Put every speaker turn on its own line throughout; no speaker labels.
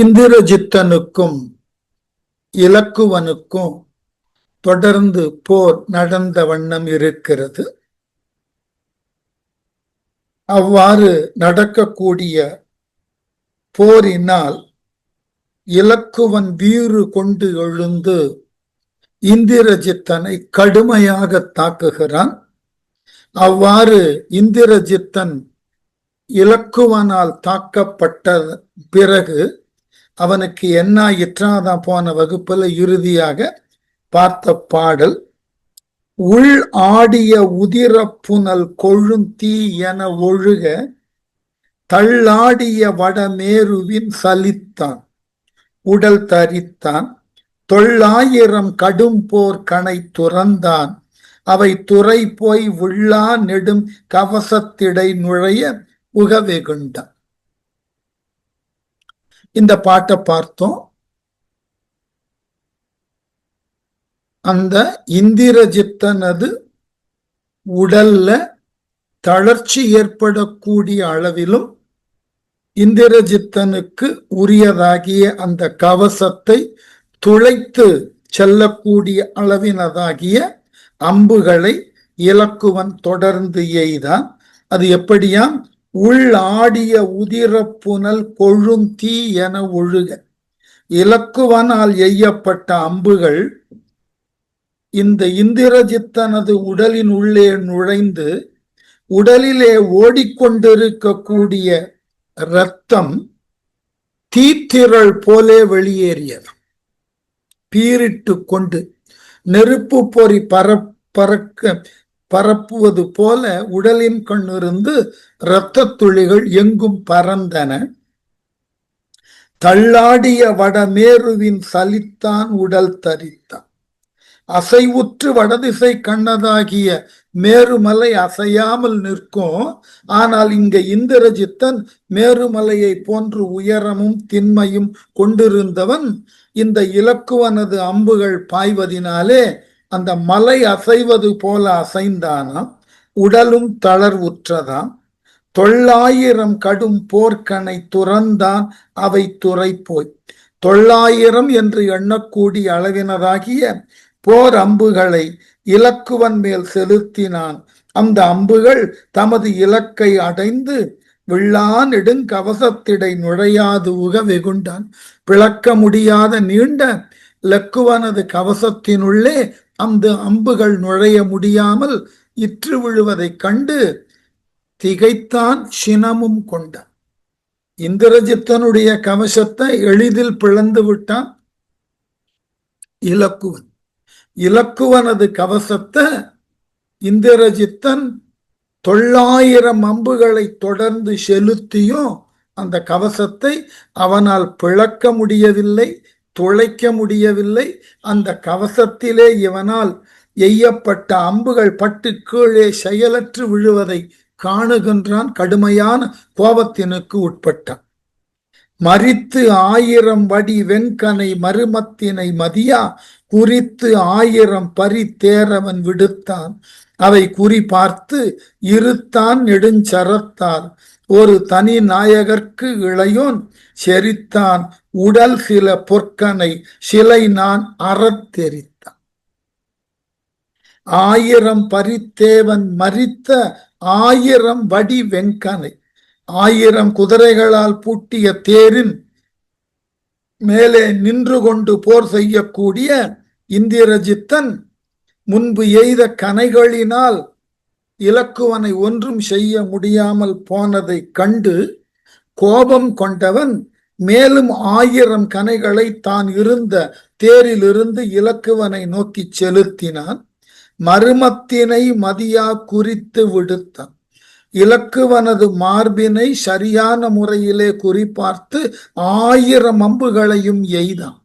இந்திரஜித்தனுக்கும் இலக்குவனுக்கும் தொடர்ந்து போர் நடந்த வண்ணம் இருக்கிறது. அவ்வாறு நடக்கக்கூடிய போரினால் இலக்குவன் வீறு கொண்டு எழுந்து இந்திரஜித்தனை கடுமையாக தாக்குகிறான். அவ்வாறு இந்திரஜித்தன் இலக்குவனால் தாக்கப்பட்ட பிறகு அவனுக்கு என்ன ஆயிற்றாதான் போன வகுப்புல இறுதியாக பார்த்த பாடல். உள் ஆடிய உதிரப்புனல் கொழுந்தீ என ஒழுக தள்ளாடிய வடமேருவின் சலித்தான் உடல் தரித்தான் தொள்ளாயிரம் கடும் போர் கணை துறந்தான் அவை துறை போய் உள்ளா நெடும் கவசத்திடை நுழைய உகவெகுண்டான். இந்த பாட்டை பார்த்தோம். அந்த இந்திரஜித்தனது உடல்ல தளர்ச்சி ஏற்படக்கூடிய அளவிலும் இந்திரஜித்தனுக்கு உரியதாகிய அந்த கவசத்தை துளைத்து செல்லக்கூடிய அளவினதாகிய அம்புகளை இலக்குவன் தொடர்ந்து எய்தான். அது எப்படியாம்? உள் ஆடிய உதிரப்புனல் கொழுந்தீ என ஒழுக. இலக்குவனால் எய்யப்பட்ட அம்புகள் இந்த இந்திரஜித்தனது உடலின் உள்ளே நுழைந்து உடலிலே ஓடிக்கொண்டிருக்கக்கூடிய இரத்தம் தீத்திரள் போலே வெளியேறியது. பீரிட்டு கொண்டு நெருப்பு பொறி பரப்புவது போல உடலின் கண்ணிருந்து இரத்த துளிகள் எங்கும் பறந்தன. தள்ளாடிய வடமேருவின் சலித்தான் உடல் தரித்தான். அசைவுற்று வடதிசை கண்ணதாகிய மேருமலை அசையாமல் நிற்கும். ஆனால் இங்க இந்திரஜித்தன் மேருமலையை போன்று உயரமும் திண்மையும் கொண்டிருந்தவன். இந்த இலக்குவனது அம்புகள் பாய்வதினாலே அந்த மலை அசைவது போல அசைந்தானாம். உடலும் தளர்வுற்றதாம். தொள்ளாயிரம் கடும் போர்க்கணை துறந்தான் அவை துறை போய். 900 என்று எண்ணக்கூடிய அளவினராகிய போர் அம்புகளை இலக்குவன் மேல் செலுத்தினான். அந்த அம்புகள் தமது இலக்கை அடைந்து வில்லா நெடுங்கவசத்திடை நுழையாது உக வெகுண்டான். பிளக்க முடியாத நீண்ட இலக்குவனது கவசத்தினுள்ளே அந்த அம்புகள் நுழைய முடியாமல் இற்று விழுவதைக் கண்டு திகைத்தான், சினமும் கொண்டான். இந்திரஜித்தனுடைய கவசத்தை எளிதில் பிளந்து விட்டான் இலக்குவன். இலக்குவனது கவசத்தை இந்திரஜித்தன் 900 அம்புகளை தொடர்ந்து செலுத்தியும் அந்த கவசத்தை அவனால் பிளக்க முடியவில்லை, துளைக்க முடியவில்லை. அந்த கவசத்திலே இவனால் எய்யப்பட்ட அம்புகள் பட்டு கீழே செயலற்று விழுவதை காணுகின்றான். கடுமையான கோபத்தினுக்கு உட்பட்டான். மறித்து 1000 வடி வெண்கனை மருமத்தினை மதியா குறித்து 1000 பரி தேரவன் விடுத்தான். அவை குறி பார்த்து இருத்தான் நெடுஞ்சரத்தால் ஒரு தனி நாயகர்க்கு இளையோன் செரித்தான் உடல் சில பொற்கனை சிலை நான் அறத்தெரித்தான். 1000 பரித்தேவன் மறித்த 1000 வடி வெண்கனை 1000 குதிரைகளால் பூட்டிய தேரின் மேலே நின்று கொண்டு போர் செய்யக்கூடிய இந்திரஜித்தன் முன்பு எய்த கனைகளினால் இலக்குவனை ஒன்றும் செய்ய முடியாமல் போனதை கண்டு கோபம் கொண்டவன் மேலும் 1000 கனைகளை தான் இருந்த தேரிலிருந்து இலக்குவனை நோக்கி செலுத்தினான். மருமத்தினை மதியா குறித்து விடுத்தான். இலக்குவனது மார்பினை சரியான முறையிலே குறிப்பார்த்து 1000 அம்புகளையும் எய்தான்.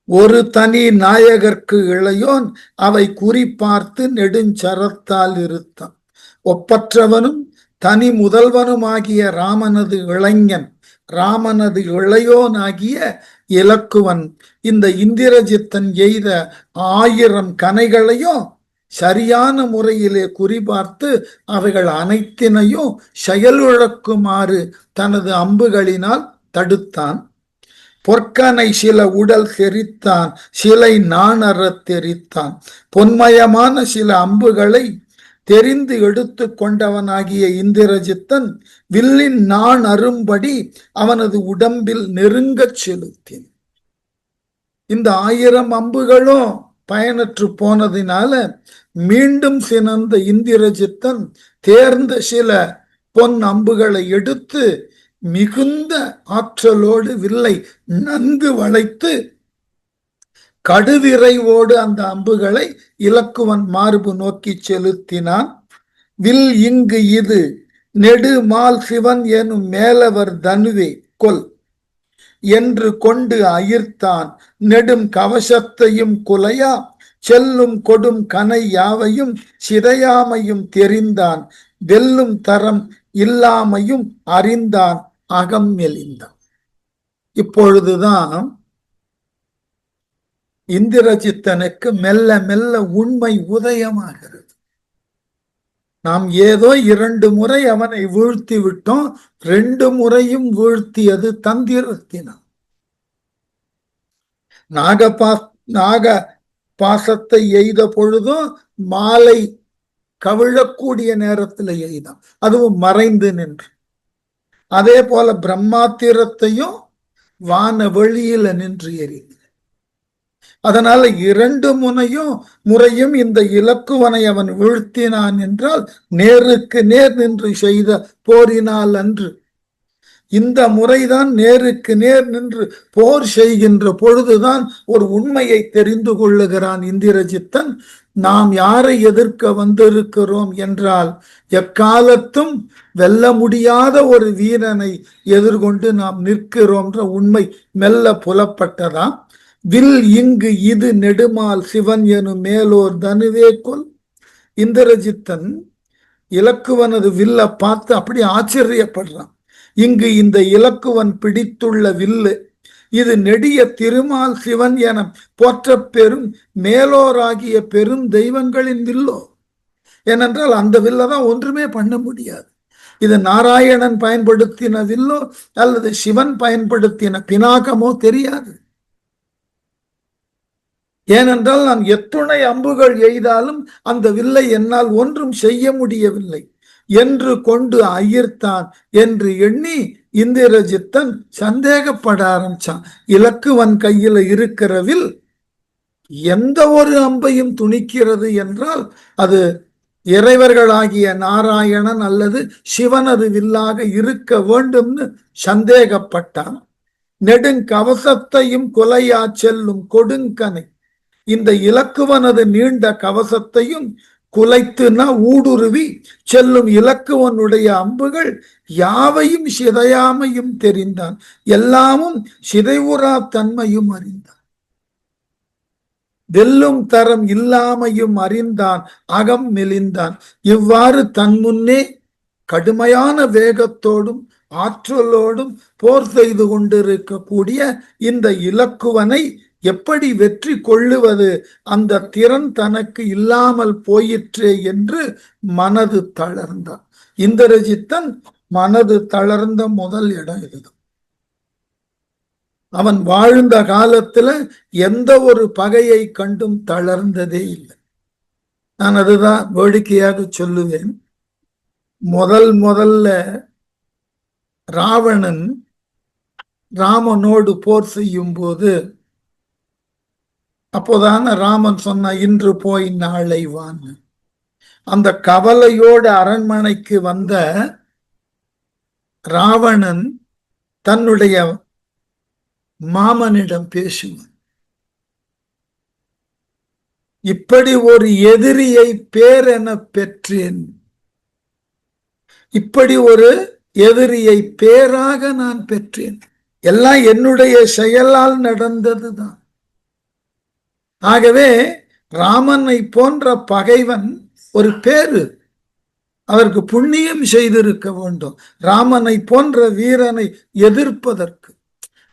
ஒரு தனி நாயகர்க்கு இளையோன் அவை குறிப்பார்த்து நெடுஞ்சரத்தால் இருத்தான். ஒப்பற்றவனும் தனி முதல்வனுமாகிய ராமனது இளைஞன், ராமனது இளையோனாகிய இலக்குவன் இந்த இந்திரஜித்தன் எய்த 1000 கனைகளையும் சரியான முறையிலே குறிபார்த்து அவைகள் அனைத்தினையும் செயலிழக்குமாறு தனது அம்புகளினால் தடுத்தான். பொற்கனை சில உடல் செறித்தான், சிலை நாணறத் தெரித்தான். பொன்மயமான சில அம்புகளை தெரிந்து எடுத்து கொண்டவனாகிய இந்திரஜித்தன் வில்லின் நான் அரும்படி அவனது உடம்பில் நெருங்கச் செலுத்தின். இந்த 1000 அம்புகளும் பயனற்று போனதினால மீண்டும் சினந்த இந்திரஜித்தன் தேர்ந்த சில பொன் அம்புகளை எடுத்து மிகுந்த ஆற்றலோடு வில்லை நன்கு வளைத்து கடுவிரைவோடு அந்த அம்புகளை இலக்குவன் மார்பு நோக்கி செலுத்தினான். வில் இங்கு இது நெடுமால் சிவன் எனும் மேலவர் தனுவே கொல் என்று கொண்டு அயிர்த்தான். நெடும் கவசத்தையும் குலையா செல்லும் கொடும் கனை யாவையும் சிதையாமையும் தெரிந்தான். வெல்லும் தரம் இல்லாமையும் அறிந்தான், அகம் மெலிந்தான். இப்பொழுதுதான் இந்திரஜித்தனுக்கு மெல்ல மெல்ல உண்மை உதயமாகிறது. நாம் ஏதோ 2 முறை அவனை வீழ்த்தி விட்டோம், 2 முறையும் வீழ்த்தியது தந்திரத்தினால். நாக பாசத்தை எய்த பொழுதும் மாலை கவிழக்கூடிய நேரத்தில் எய்தான், அதுவும் மறைந்து நின்று. அதே போல பிரம்மாத்திரத்தையும் வான வெளியில நின்று எறிந்து. அதனால 2 முறையும் இந்த இலக்குவனை அவன் வீழ்த்தினான் என்றால் நேருக்கு நேர் நின்று செய்த போரினால் அன்று. இந்த முறைதான் நேருக்கு நேர் நின்று போர் செய்கின்ற பொழுதுதான் ஒரு உண்மையை தெரிந்து கொள்ளுகிறான் இந்திரஜித்தன். நாம் யாரை எதிர்க்க வந்திருக்கிறோம் என்றால் எக்காலத்தும் வெல்ல முடியாத ஒரு வீரனை எதிர்கொண்டு நாம் நிற்கிறோம்ன்ற உண்மை மெல்ல புலப்பட்டதாம். வில் இங்கு இது நெடுமால் சிவன் எனும் மேலோர் தனுவே கொல். இந்திரஜித்தன் இலக்குவனது வில்ல பார்த்து அப்படி ஆச்சரியப்படுறான். இங்கு இந்த இலக்குவன் பிடித்துள்ள வில்லு இது நெடிய திருமால் சிவன் என போற்ற பெரும் மேலோராகிய பெரும் தெய்வங்களின் வில்லோ. ஏனென்றால் அந்த வில்லதான் ஒன்றுமே பண்ண முடியாது. இது நாராயணன் பயன்படுத்தின வில்லோ அல்லது சிவன் பயன்படுத்தின பினாகமோ தெரியாது. ஏனென்றால் நான் எத்துணை அம்புகள் எய்தாலும் அந்த வில்லை என்னால் ஒன்றும் செய்ய முடியவில்லை என்று கொண்டு அயிர்த்தான் என்று எண்ணி இந்திரஜித்தன் சந்தேகப்பட ஆரம்பிச்சான். இலக்குவன் கையில இருக்கிற வில் எந்த ஒரு அம்பையும் துணிக்கிறது என்றால் அது இறைவர்களாகிய நாராயணன் அல்லது சிவனது வில்லாக இருக்க வேண்டும்னு சந்தேகப்பட்டான். நெடுங்கவசத்தையும் கொலையா செல்லும் கொடுங்கனை, இந்த இலக்குவனது நீண்ட கவசத்தையும் குலைத்துனா ஊடுருவி செல்லும் இலக்குவனுடைய அம்புகள் யாவையும் சிதையாமையும் தெரிந்தான். எல்லாமும் சிதைவுறா தன்மையும் அறிந்தான். வெல்லும் தரம் இல்லாமையும் அறிந்தான், அகம் மெலிந்தான். இவ்வாறு தன் முன்னே கடுமையான வேகத்தோடும் ஆற்றலோடும் போர் செய்து கொண்டிருக்கக்கூடிய இந்த இலக்குவனை எப்படி வெற்றி கொள்ளுவது, அந்த திறன் தனக்கு இல்லாமல் போயிற்றே என்று மனது தளர்ந்தான். இந்திரஜித்தன் மனது தளர்ந்த முதல் இடம் இதுதான். அவன் வாழ்ந்த காலத்துல எந்த ஒரு பகையை கண்டும் தளர்ந்ததே இல்லை. நான் அதுதான் வேடிக்கையாக சொல்லுவேன். முதல்ல ராவணன் ராமனோடு போர் செய்யும் போது அப்போதான ராமன் சொன்ன இன்று போய் நாளை வான். அந்த கவலையோடு அரண்மனைக்கு வந்த ராவணன் தன்னுடைய மாமனிடம் பேசுவான். இப்படி ஒரு எதிரியை பேரென பெற்றேன், இப்படி ஒரு எதிரியை பேராக நான் பெற்றேன், எல்லாம் என்னுடைய செயலால் நடந்ததுதான். ஆகவே ராமனை போன்ற பகைவன் ஒரு பேரு, அவருக்கு புண்ணியம் செய்திருக்க வேண்டும் ராமனை போன்ற வீரனை எதிர்ப்பதற்கு.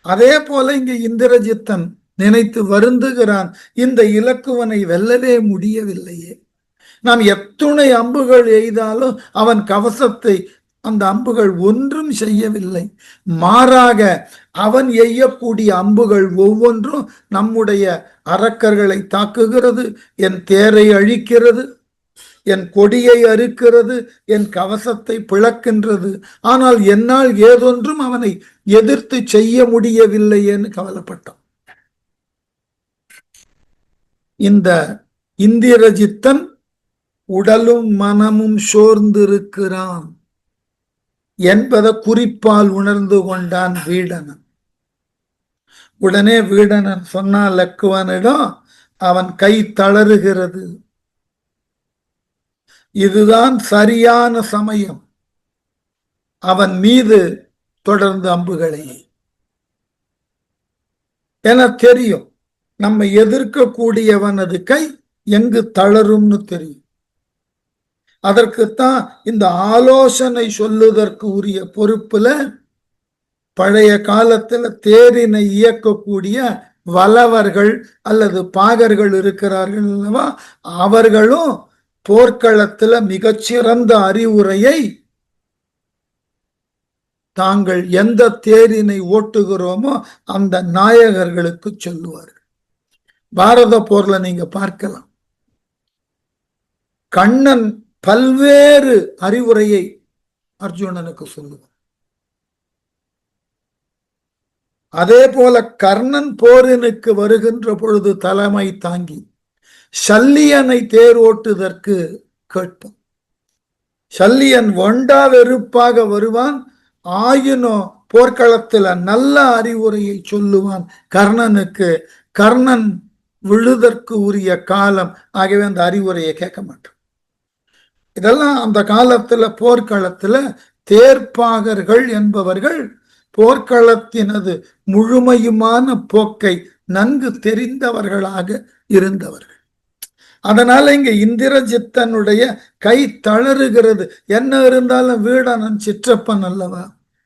அதே போல இங்க இந்திரஜித்தன் நினைத்து வருந்துகிறான், இந்த இலக்குவனை வெல்லவே முடியவில்லையே. நாம் எத்துணை அம்புகள் எய்தாலும் அவன் கவசத்தை அந்த அம்புகள் ஒன்றும் செய்யவில்லை. மாறாக அவன் எய்யக்கூடிய அம்புகள் ஒவ்வொன்றும் நம்முடைய அரக்கர்களை தாக்குகிறது, என் தேரை அழிக்கிறது, என் கொடியை அறுக்கிறது, என் கவசத்தை பிளக்கின்றது. ஆனால் என்னால் ஏதொன்றும் அவனை எதிர்த்து செய்ய முடியவில்லையேன்னு கவலைப்பட்டான். இந்த இந்திரஜித்தன் உடலும் மனமும் சோர்ந்திருக்கிறான் என்பதை குறிப்பால் உணர்ந்து கொண்டான் வீடனன். உடனே வீடனன் சொன்னான் லக்குவனிடம், அவன் கை தளறுகிறது, இதுதான் சரியான சமயம், அவன் மீது தொடர்ந்து அம்புகளை. என தெரியும், நம்ம எதிர்க்கக்கூடியவனது கை எங்கு தளரும்னு தெரியும். அதற்குத்தான் இந்த ஆலோசனை சொல்லுவதற்கு உரிய பொறுப்புல பழைய காலத்துல தேரினை இயக்கக்கூடிய வலவர்கள் அல்லது பாகர்கள் இருக்கிறார்கள் அல்லவா, அவர்களும் போர்க்களத்துல மிகச்சிறந்த அறிவுரையை தாங்கள் எந்த தேரினை ஓட்டுகிறோமோ அந்த நாயகர்களுக்கு சொல்லுவார்கள். பாரத போர்ல நீங்க பார்க்கலாம், கண்ணன் பல்வேறு அறிவுரையை அர்ஜுனனுக்கு சொல்லுவார். அதே போல கர்ணன் போரினுக்கு வருகின்ற பொழுது தலைமை தாங்கி சல்லியனை தேர் ஓட்டுதற்கு கேட்பான். சல்லியன் ஒண்டா வெறுப்பாக வருவான், ஆயினும் போர்க்களத்துல நல்ல அறிவுரையை சொல்லுவான் கர்ணனுக்கு. கர்ணன் விழுதற்கு உரிய காலம், ஆகவே அந்த அறிவுரையை கேட்க மாட்டான். இதெல்லாம் அந்த காலத்துல போர்க்களத்துல தேர்ப்பாகர்கள் என்பவர்கள் போர்க்களத்தினது முழுமையுமான போக்கை நன்கு தெரிந்தவர்களாக இருந்தவர்கள். அதனால இங்க இந்திரஜித்தனுடைய கை தளறுகிறது. என்ன இருந்தாலும் வீடனன் சிற்றப்பன் அல்லவா,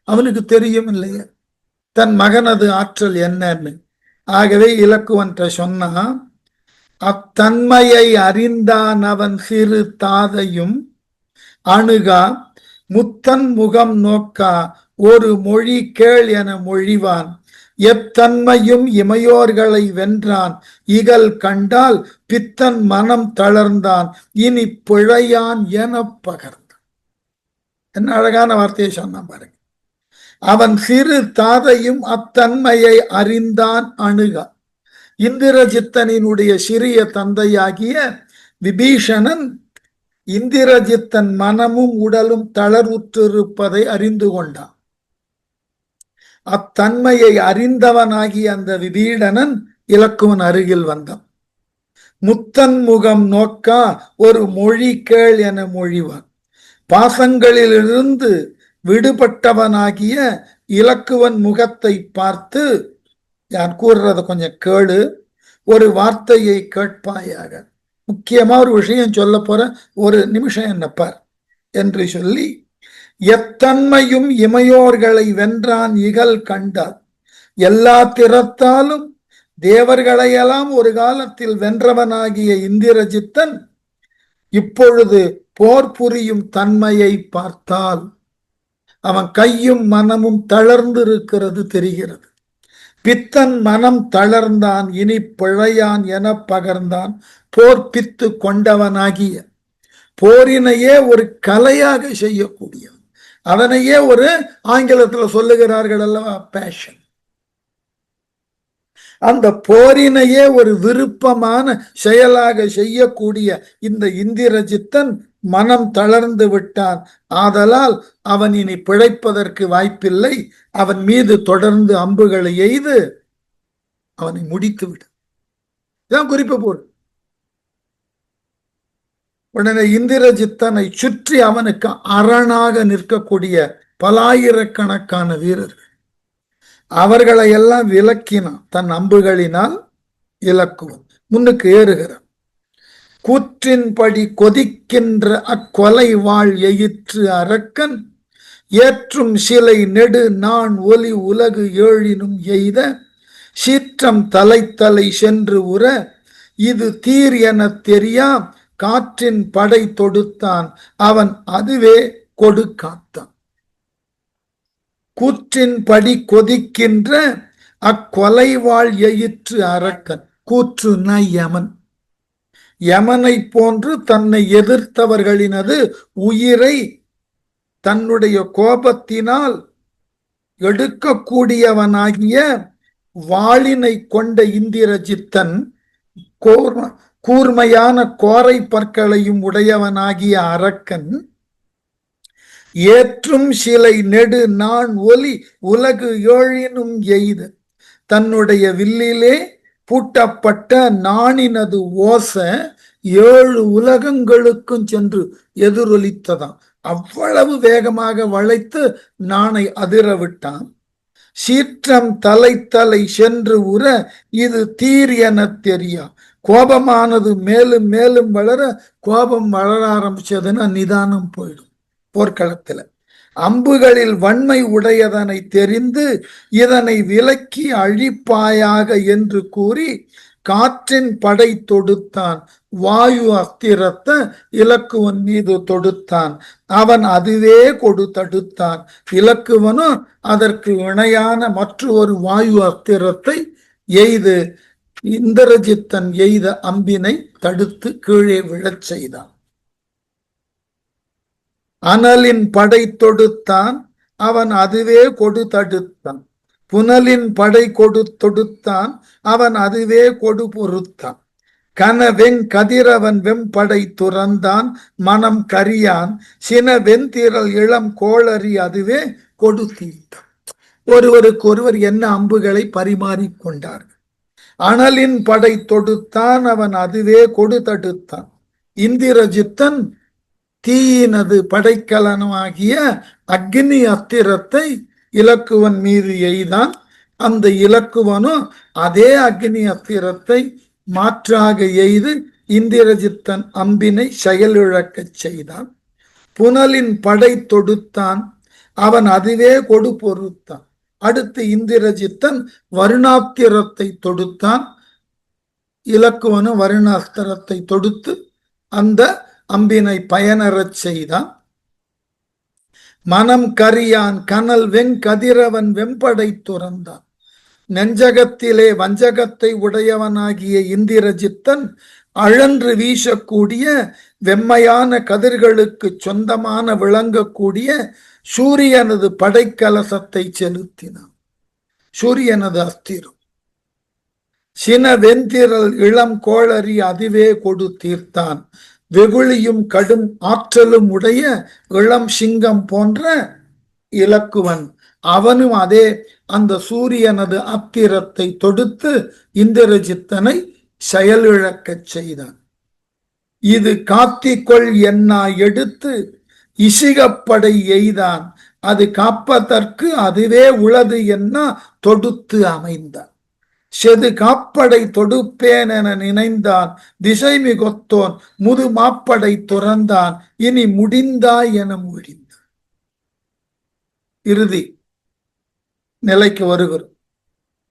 அவனுக்கு தெரியும் இல்லையா தன் மகனது ஆற்றல் என்னன்னு. ஆகவே இலக்குவன்ட்ட சொன்னா, அத்தன்மையை அறிந்தான் அவன் சிறு தாதையும் அணுகா, முத்தன் முகம் நோக்கா, ஒரு மொழி கேள் என மொழிவான், எத்தன்மையும் இமையோர்களை வென்றான், இகல் கண்டால் பித்தன் மனம் தளர்ந்தான், இனி பிழையான் என பகர்ந்தான். என்ன அழகான வார்த்தையை சொன்னான் பாருங்க. அவன் சிறு தாதையும் அத்தன்மையை அறிந்தான் அணுகா. இந்திரஜித்தனினுடைய சிறிய தந்தையாகிய விபீஷணன் இந்திரஜித்தன் மனமும் உடலும் தளர்வுற்றிருப்பதை அறிந்து கொண்டான். அத்தன்மையை அறிந்தவனாகிய அந்த விபீடனன் இலக்குவன் அருகில் வந்தான். முத்தன் முகம் நோக்கா, ஒரு மொழி கேள் என மொழிவான். பாசங்களிலிருந்து விடுபட்டவனாகிய இலக்குவன் முகத்தை பார்த்து, நான் கூறுறத கொஞ்சம் கேளு, ஒரு வார்த்தையை கேட்பாயாக, முக்கியமா ஒரு விஷயம் சொல்ல போற, ஒரு நிமிஷம் என்னப்பார் என்று சொல்லி, எத்தன்மையும் இமையோர்களை வென்றான் இகல் கண்டார். எல்லா திறத்தாலும் தேவர்களையெல்லாம் ஒரு காலத்தில் வென்றவனாகிய இந்திரஜித்தன் இப்பொழுது போர் புரியும் தன்மையை பார்த்தால் அவன் கையும் மனமும் தளர்ந்து இருக்கிறது தெரிகிறது. பித்தன் மனம் தளர்ந்தான், இனி பிழையான் என பகர்ந்தான். போர் பித்து கொண்டவனாகிய, போரினையே ஒரு கலையாக செய்யக்கூடியவன், அதனையே ஒரு ஆங்கிலத்துல சொல்லுகிறார்கள் அல்லவா, பேஷன். அந்த போரினையே ஒரு விருப்பமான செயலாக செய்யக்கூடிய இந்த இந்திரஜித்தன் மனம் தளர்ந்து விட்டான். ஆதலால் அவன் இனி பிழைப்பதற்கு வாய்ப்பில்லை. அவன் மீது தொடர்ந்து அம்புகளை எய்து அவனை முடித்து விடு. இதான் குறிப்பு போர். உடனே இந்திரஜித்தனை சுற்றி அவனுக்கு அரணாக நிற்கக்கூடிய பலாயிரக்கணக்கான வீரர்கள், அவர்களை எல்லாம் விலக்கினான் தன் அம்புகளினால். இலக்குவன் முன்னுக்கு ஏறுகிறான். கூற்றின்படி கொதிக்கின்ற அக்கொலை வாழ் எயிற்று அரக்கன், ஏற்றும் சிலை நெடு நான் ஒலி உலகு ஏழினும் எய்த, சீற்றம் தலைத்தலை சென்று உற, இது தீர் என தெரியாம், காற்றின் படை தொடுத்தான் அவன் அதுவே கொடுக்காத்தான். கூற்றின்படி கொதிக்கின்ற அக்கொலைவாள் எயிற்று அரக்கன். கூற்றுன யமன். யமனை போன்று தன்னை எதிர்த்தவர்களினது உயிரை தன்னுடைய கோபத்தினால் எடுக்கக்கூடியவனாகிய வாளினை கொண்ட இந்திரஜித்தன் கூர்மையான கோரை பற்களையும் உடையவனாகிய அரக்கன் ஏற்றும் சிலை நெடு நான் ஒலி உலகு ஏழினும் எய்த தன்னுடைய வில்லிலே பூட்டப்பட்ட நாணினது ஓச 7 உலகங்களுக்கும் சென்று எதிரொலித்ததாம். அவ்வளவு வேகமாக வளைத்து நாணை அதிரவிட்டான். சீற்றம் தலை சென்று உற இது தீர் என தெரியா. கோபமானது மேலும் மேலும் வளர, கோபம் வளர ஆரம்பிச்சதுன்னா நிதானம் போயிடும். போர்க்களத்துல அம்புகளில் வன்மை உடையதனை தெரிந்து இதனை விலக்கி அழிப்பாயாக என்று கூறி காற்றின் படை தொடுத்தான். வாயு அஸ்திரத்தை இலக்குவன் மீது தொடுத்தான். அவன் அதுவே கொடு தடுத்தான். இலக்குவனும் அதற்கு இணையான மற்றொரு வாயு அஸ்திரத்தை எய்து இந்திரஜித்தன் எய்த அம்பினை தடுத்து கீழே விழச் செய்தான். அனலின் படை தொடுத்தான். அவன் அதுவே கொடு தடுத்தான். புனலின் படை தொடுத்தான். அவன் அதுவே கொடு பொறுத்தான். கனவெங் கதிரவன் வெம்படை துறந்தான். மனம் கரியான் சின வெண்திரள் இளம் கோளறி அதுவே கொடு தீர்த்தான். ஒருவருக்கு ஒருவர் என்ன அம்புகளை பரிமாறிக்கொண்டார்கள். அனலின் படை தொடுத்தான். அவன் அதுவே கொடு தடுத்தான். இந்திரஜித்தன் தீயினது படைக்கலனமாகிய அக்னி அஸ்திரத்தை இலக்குவன் மீது எய்தான். அந்த இலக்குவனும் அதே அக்னி அஸ்திரத்தை மாற்றாக எய்து இந்திரஜித்தன் அம்பினை செயலிழக்கச் செய்தான். புனலின் படை தொடுத்தான். அவன் அதுவே கொடு பொறுத்தான். அடுத்து இந்திரஜித்தன் வருணாஸ்திரத்தை தொடுத்தான். இலக்குவனும் வருணாஸ்திரத்தை தொடுத்து அந்த அம்பினை பயனறச் செய்தான். மனம் கரியான் கனல் வெங்கதிரவன் வெம்படை துறந்தான். நெஞ்சகத்திலே வஞ்சகத்தை உடையவனாகிய இந்திரஜித்தன் அழன்று வீசக்கூடிய வெம்மையான கதிர்களுக்கு சொந்தமான விளங்கக்கூடிய சூரியனது படைக்கலசத்தை செலுத்தினான். சூரியனது அஸ்திரம் சின வெண்திரள் இளம் கோளறி அதுவே கொடு தீர்த்தான். வெகுளியும் கடும் ஆற்றலும் உடைய இளம் சிங்கம் போன்ற இலக்குவன் அவனும் அதே அந்த சூரியனது அத்திரத்தை தொடுத்து இந்திரஜித்தனை செயலிழக்கச் செய்தான். இது காத்திக்கொள் என்னா எடுத்து இசிகப்படை எய்தான். அது காப்பதற்கு அதுவே உளது என்ன தொடுத்து அமைந்தான். செது காப்படை தொடுப்பேன் என நினைந்தான். திசை மிகொத்தோன் முது மாப்படை துறந்தான். இனி முடிந்தாய் என மொழிந்தான். இறுதி நிலைக்கு வருகிறோம்.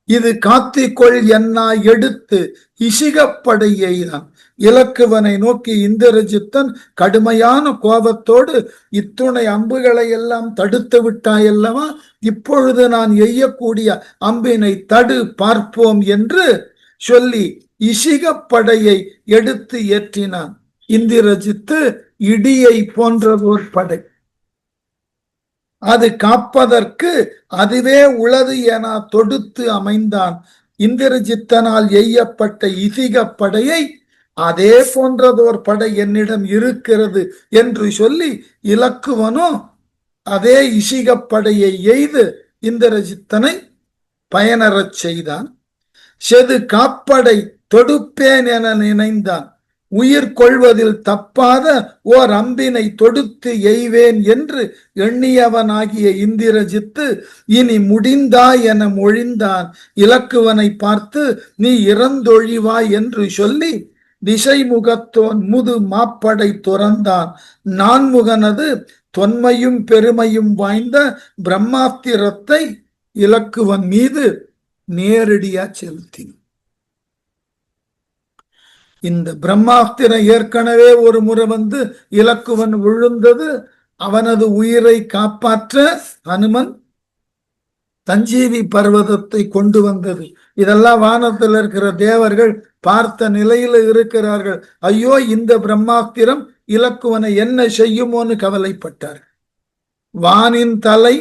இது காத்திக்கொள் என்னா எடுத்து இசிகப்படை எய்தான். இலக்குவனை நோக்கி இந்திரஜித்தன் கடுமையான கோபத்தோடு இத்துணை அம்புகளை எல்லாம் தடுத்து விட்டாயல்லவா, இப்பொழுது நான் எய்யக்கூடிய அம்பினை தடு பார்ப்போம் என்று சொல்லி இசிகப்படையை எடுத்து ஏற்றினான். இந்திரஜித்து இடியை போன்றதோர் படை. அது காப்பதற்கு அதுவே உளது என தொடுத்து அமைந்தான். இந்திரஜித்தனால் எய்யப்பட்ட இசிகப்படையை அதே போன்றதோர் படை என்னிடம் இருக்கிறது என்று சொல்லி இலக்குவனோ அதே இசிகப்படையை எய்து இந்திரஜித்தனை பயனறச் செய்தான். செது காப்படை தொடுப்பேன் என நினைந்தான். உயிர் கொள்வதில் தப்பாத ஓர் அம்பினை தொடுத்து எய்வேன் என்று எண்ணியவனாகிய இந்திரஜித்து இனி முடிந்தாய் என மொழிந்தான். இலக்குவனை பார்த்து நீ இறந்தொழிவாய் என்று சொல்லி திசை முகத்தோன் முது மாப்படை துறந்தான். நான்முகனது தொன்மையும் பெருமையும் வாய்ந்த பிரம்மாஸ்திரத்தை இலக்குவன் மீது நேரடியா செலுத்தினான். இந்த பிரம்மாஸ்திரம் ஏற்கனவே ஒரு முறை வந்து இலக்குவன் விழுந்தது. அவனது உயிரை காப்பாற்ற ஹனுமன் சஞ்சீவி பர்வதத்தை கொண்டு வந்தது. இதெல்லாம் வானத்தில் இருக்கிற தேவர்கள் பார்த்த நிலையில இருக்கிறார்கள். ஐயோ, இந்த பிரம்மாஸ்திரம் இலக்குவனை என்ன செய்யுமோன்னு கவலைப்பட்டார். வானின் தலை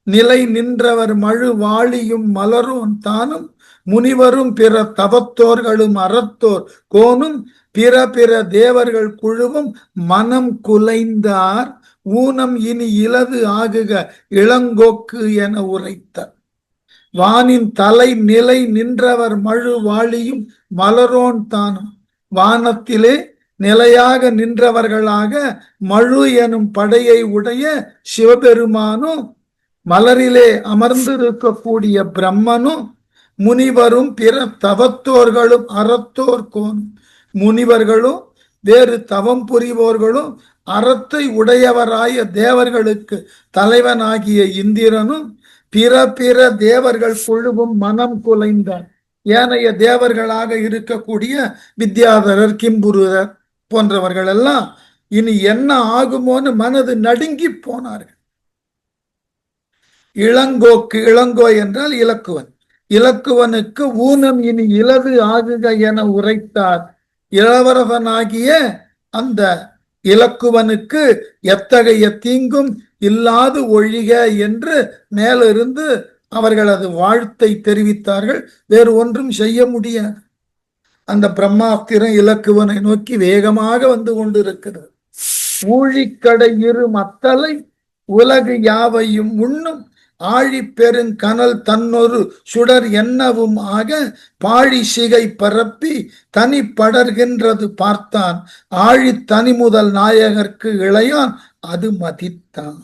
நிலை நின்றவர் மழு வாளியும் மலரும் தானும் முனிவரும் பிற தவத்தோர்களும் அறத்தோர் கோனும் பிற பிற தேவர்கள் குழுவும் மனம் குலைந்தார். ஊனம் இனி இலது ஆகுக இளங்கோக்கு என உரைத்தார். வானின் தலை நிலை நின்றவர் மழு வாளியும் மலரோன் தானும், வானத்திலே நிலையாக நின்றவர்களாக மழு எனும் படையை உடைய சிவபெருமானும், மலரிலே அமர்ந்திருக்கக்கூடிய பிரம்மனும், முனிவரும் பிற தவத்தோர்களும் அறத்தோர் கோனும், முனிவர்களும் வேறு தவம் புரிவோர்களும் அறத்தை உடையவராய தேவர்களுக்கு தலைவனாகிய இந்திரனும் பிற பிற தேவர்கள் குழுவும் மனம் குலைந்தார். ஏனைய தேவர்களாக இருக்கக்கூடிய வித்யாதரர், கிம்புருதர் போன்றவர்கள் எல்லாம் இனி என்ன ஆகுமோன்னு மனது நடுங்கி போனார்கள். இளங்கோக்கு, இளங்கோ என்றால் இலக்குவன், இலக்குவனுக்கு ஊனம் இனி இலது ஆகுக என உரைத்தார். இளவரசனாகிய அந்த இலக்குவனுக்கு எத்தகைய தீங்கும் இல்லாது ஒழிக என்று மேலிருந்து அவர்களது வாழ்த்தை தெரிவித்தார்கள். வேறு ஒன்றும் செய்ய முடியாது. அந்த பிரம்மாஸ்திரம் இலக்குவனை நோக்கி வேகமாக வந்து கொண்டிருக்கிறது. ஊழிக்கடை இரு மத்தலை உலகு யாவையும் உண்ணும் ஆழி பெருங்கனல் தன்னொரு சுடர் என்னவும் ஆக பாழி சிகை பரப்பி தனி படர்கின்றது பார்த்தான். ஆழி தனி முதல் நாயகர்க்கு இளையான் அது மதித்தான்.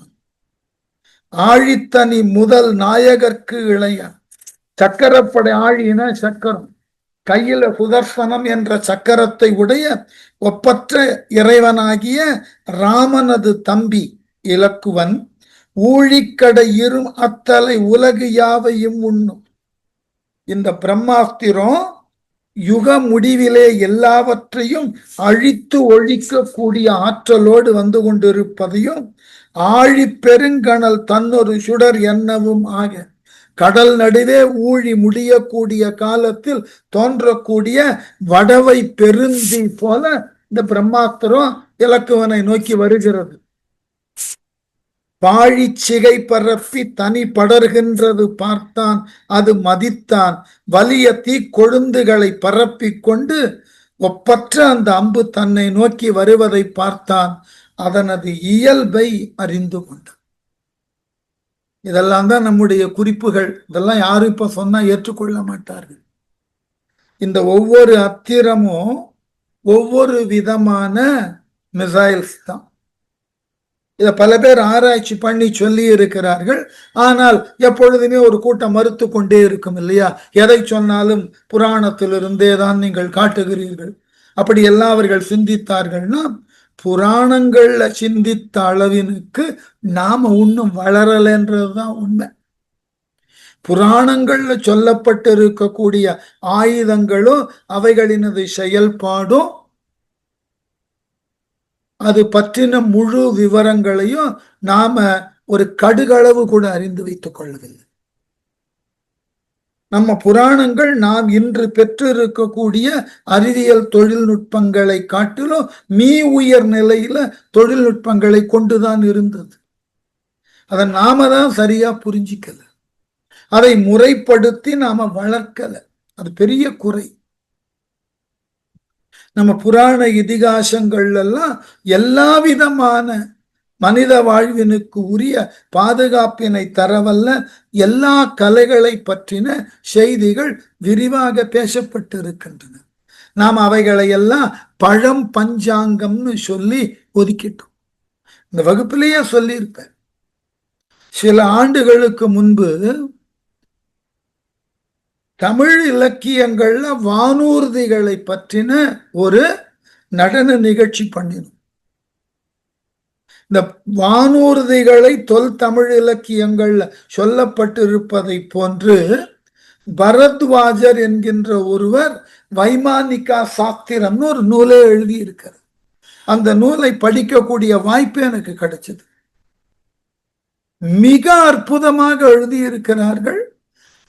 ஆழித்தனி முதல் நாயகர்க்கு இளையான். சக்கரப்படை, ஆழின சக்கரம், கையில சுதர்சனம் என்ற சக்கரத்தை உடைய ஒப்பற்ற இறைவனாகிய ராமனது தம்பி இலக்குவன் ஊழிக்கடை இரும் அத்தலை உலகு யாவையும் உண்ணும். இந்த பிரம்மாஸ்திரம் யுக முடிவிலே எல்லாவற்றையும் அழித்து ஒழிக்க கூடிய ஆற்றலோடு வந்து கொண்டிருப்பதையும், ஆழி பெருங்கணல் தன்னொரு சுடர் என்னவும் ஆக, கடல் நடுவே ஊழி முடியக்கூடிய காலத்தில் தோன்றக்கூடிய வடவை பெருந்தி போல இந்த பிரம்மாஸ்திரம் இலக்குவனை நோக்கி வருகிறது. பாழி சிகை பரப்பி தனி படர்கின்றது பார்த்தான் அது மதித்தான். வலிய தீ கொழுந்துகளை பரப்பி கொண்டு ஒப்பற்ற அந்த அம்பு தன்னை நோக்கி வருவதை பார்த்தான். அதனது இயல்பை அறிந்து கொண்டான். இதெல்லாம் தான் நம்முடைய குறிப்புகள். இதெல்லாம் யாரும் இப்ப சொன்னா ஏற்றுக்கொள்ள மாட்டார்கள். இந்த ஒவ்வொரு அத்திரமும் ஒவ்வொரு விதமான மிசைல்ஸ் தான். இத பல பேர் ஆராய்ச்சி பண்ணி சொல்லி இருக்கிறார்கள். ஆனால் எப்பொழுதுமே ஒரு கூட்டம் மறுத்து கொண்டே இருக்கும் இல்லையா? எதை சொன்னாலும் புராணத்திலிருந்தே தான் நீங்கள் காட்டுகிறீர்கள். அப்படி எல்லாம் அவர்கள் சிந்தித்தார்கள்னா, புராணங்கள்ல சிந்தித்த அளவினுக்கு நாம இன்னும் வளரலன்றதுதான் உண்மை. புராணங்கள்ல சொல்லப்பட்டு இருக்கக்கூடிய ஆயுதங்களும் அவைகளினது செயல்பாடும் அது பற்றின முழு விவரங்களையும் நாம ஒரு கடுகளவு கூட அறிந்து வைத்துக் கொள்ளவில்லை. நம்ம புராணங்கள் நாம் இன்று பெற்றிருக்கக்கூடிய அறிவியல் தொழில்நுட்பங்களை காட்டிலும் உயர் நிலையில தொழில்நுட்பங்களை கொண்டுதான் இருந்தது. அதை நாம தான் சரியா புரிஞ்சிக்கல, அதை முறைப்படுத்தி நாம வளர்க்கல. அது பெரிய குறை. நம்ம புராண இதிகாசங்கள் எல்லாம் எல்லா விதமான மனித வாழ்வினுக்கு உரிய பாதுகாப்பினை தரவல்ல எல்லா கலைகளை பற்றின செய்திகள் விரிவாக பேசப்பட்டு இருக்கின்றன. நாம் அவைகளை எல்லாம் பழம் பஞ்சாங்கம்னு சொல்லி ஒதுக்கிட்டோம். இந்த வகுப்பிலேயே சொல்லியிருப்பேன். சில ஆண்டுகளுக்கு முன்பு தமிழ் இலக்கியங்கள்ல வானூர்திகளை பற்றின ஒரு நடன நிகழ்ச்சி பண்ணினோம். இந்த வானூர்திகளை தொல் தமிழ் இலக்கியங்கள்ல சொல்லப்பட்டிருப்பதை போன்று பரத்வாஜர் என்கின்ற ஒருவர் வைமானிகா சாஸ்திரம்னு ஒரு நூலை எழுதியிருக்கிறார். அந்த நூலை படிக்கக்கூடிய வாய்ப்பு எனக்கு கிடைச்சது. மிக அற்புதமாக எழுதியிருக்கிறார்கள்.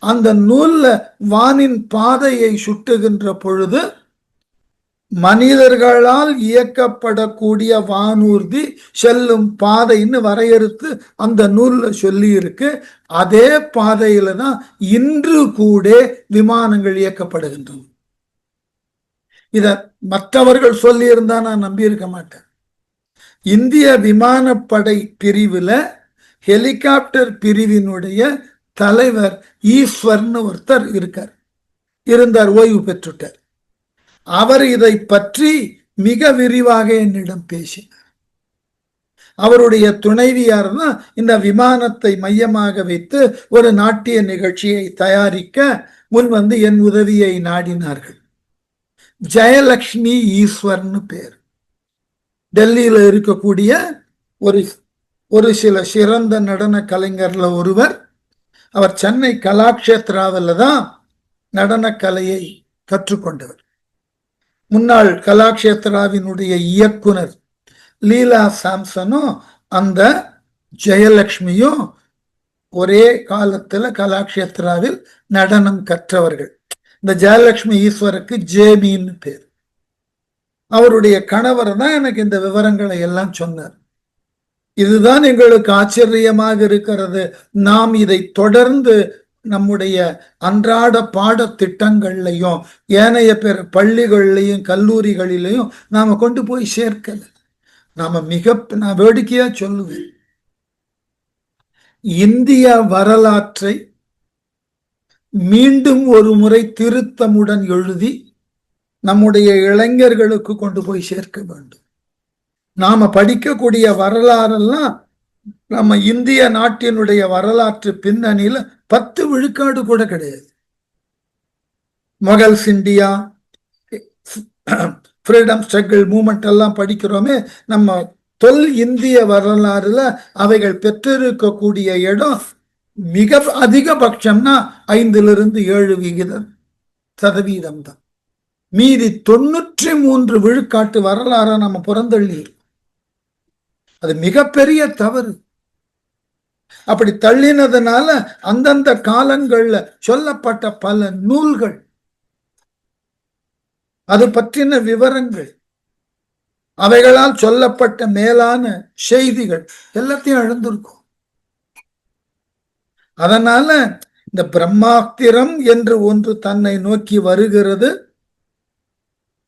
அந்த நூல்ல வானின் பாதையை சுட்டுகின்ற பொழுது மனிதர்களால் இயக்கப்படக்கூடிய வானூர்தி செல்லும் பாதைன்னு வரையறுத்து அந்த நூல்ல சொல்லி இருக்கு. அதே பாதையில தான் இன்று கூட விமானங்கள் இயக்கப்படுகின்றன. இத மற்றவர்கள் சொல்லி இருந்தா நான் நம்பி இருக்க மாட்டேன். இந்திய விமானப்படை பிரிவுல ஹெலிகாப்டர் பிரிவினுடைய தலைவர் ஈஸ்வர்னு ஒருத்தர் இருந்தார், ஓய்வு பெற்றுட்டார். அவர் இதை பற்றி மிக விரிவாக என்னிடம் பேசினார். அவருடைய துணைவியார் தான் இந்த விமானத்தை மையமாக வைத்து ஒரு நாட்டிய நிகழ்ச்சியை தயாரிக்க முன் வந்து என் உதவியை நாடினார்கள். ஜெயலட்சுமி ஈஸ்வர்னு பேர். டெல்லியில இருக்கக்கூடிய ஒரு சில சிறந்த நடன கலைஞர்ல ஒருவர். அவர் சென்னை கலாக்ஷேத்ராவில் தான் நடன கலையை கற்றுக்கொண்டவர். முன்னாள் கலாக்ஷேத்ராவினுடைய இயக்குனர் லீலா சாம்சனும் அந்த ஜெயலட்சுமியும் ஒரே காலத்துல கலாக்ஷேத்ராவில் நடனம் கற்றவர்கள். இந்த ஜெயலட்சுமி ஈஸ்வருக்கு ஜேமின்னு பேர். அவருடைய கணவர் தான் எனக்கு இந்த விவரங்களை எல்லாம் சொன்னார். இதுதான் எங்களுக்கு ஆச்சரியமாக இருக்கிறது. நாம் இதை தொடர்ந்து நம்முடைய அன்றாட பாடத்திட்டங்கள்லையும் ஏனைய பிற பள்ளிகள்லையும் கல்லூரிகளிலையும் நாம கொண்டு போய் சேர்க்கல. நான் வேடிக்கையா சொல்லுவேன், இந்திய வரலாற்றை மீண்டும் ஒரு முறை திருத்தமுடன் எழுதி நம்முடைய இளைஞர்களுக்கு கொண்டு போய் சேர்க்க வேண்டும். நாம படிக்கக்கூடிய வரலாறெல்லாம் நம்ம இந்திய நாட்டினுடைய வரலாற்று பின்னணியில 10 விழுக்காடு கூட கிடையாது. Mughals India, freedom struggle movement எல்லாம் படிக்கிறோமே, நம்ம தொல் இந்திய வரலாறுல அவைகள் பெற்றிருக்கக்கூடிய இடம் மிக அதிகபட்சம்னா 5-7% தான். மீதி 93 விழுக்காட்டு வரலாற நம்ம புறந்தள்ளி, அது மிகப்பெரிய தவறு. அப்படி தள்ளினதுனால அந்தந்த காலங்கள்ல சொல்லப்பட்ட பல நூல்கள், அது பற்றின விவரங்கள், அவைகளால் சொல்லப்பட்ட மேலான செய்திகள் எல்லாத்தையும் இழந்திருக்கும். அதனால இந்த பிரம்மாஸ்திரம் என்று ஒன்று தன்னை நோக்கி வருகிறது.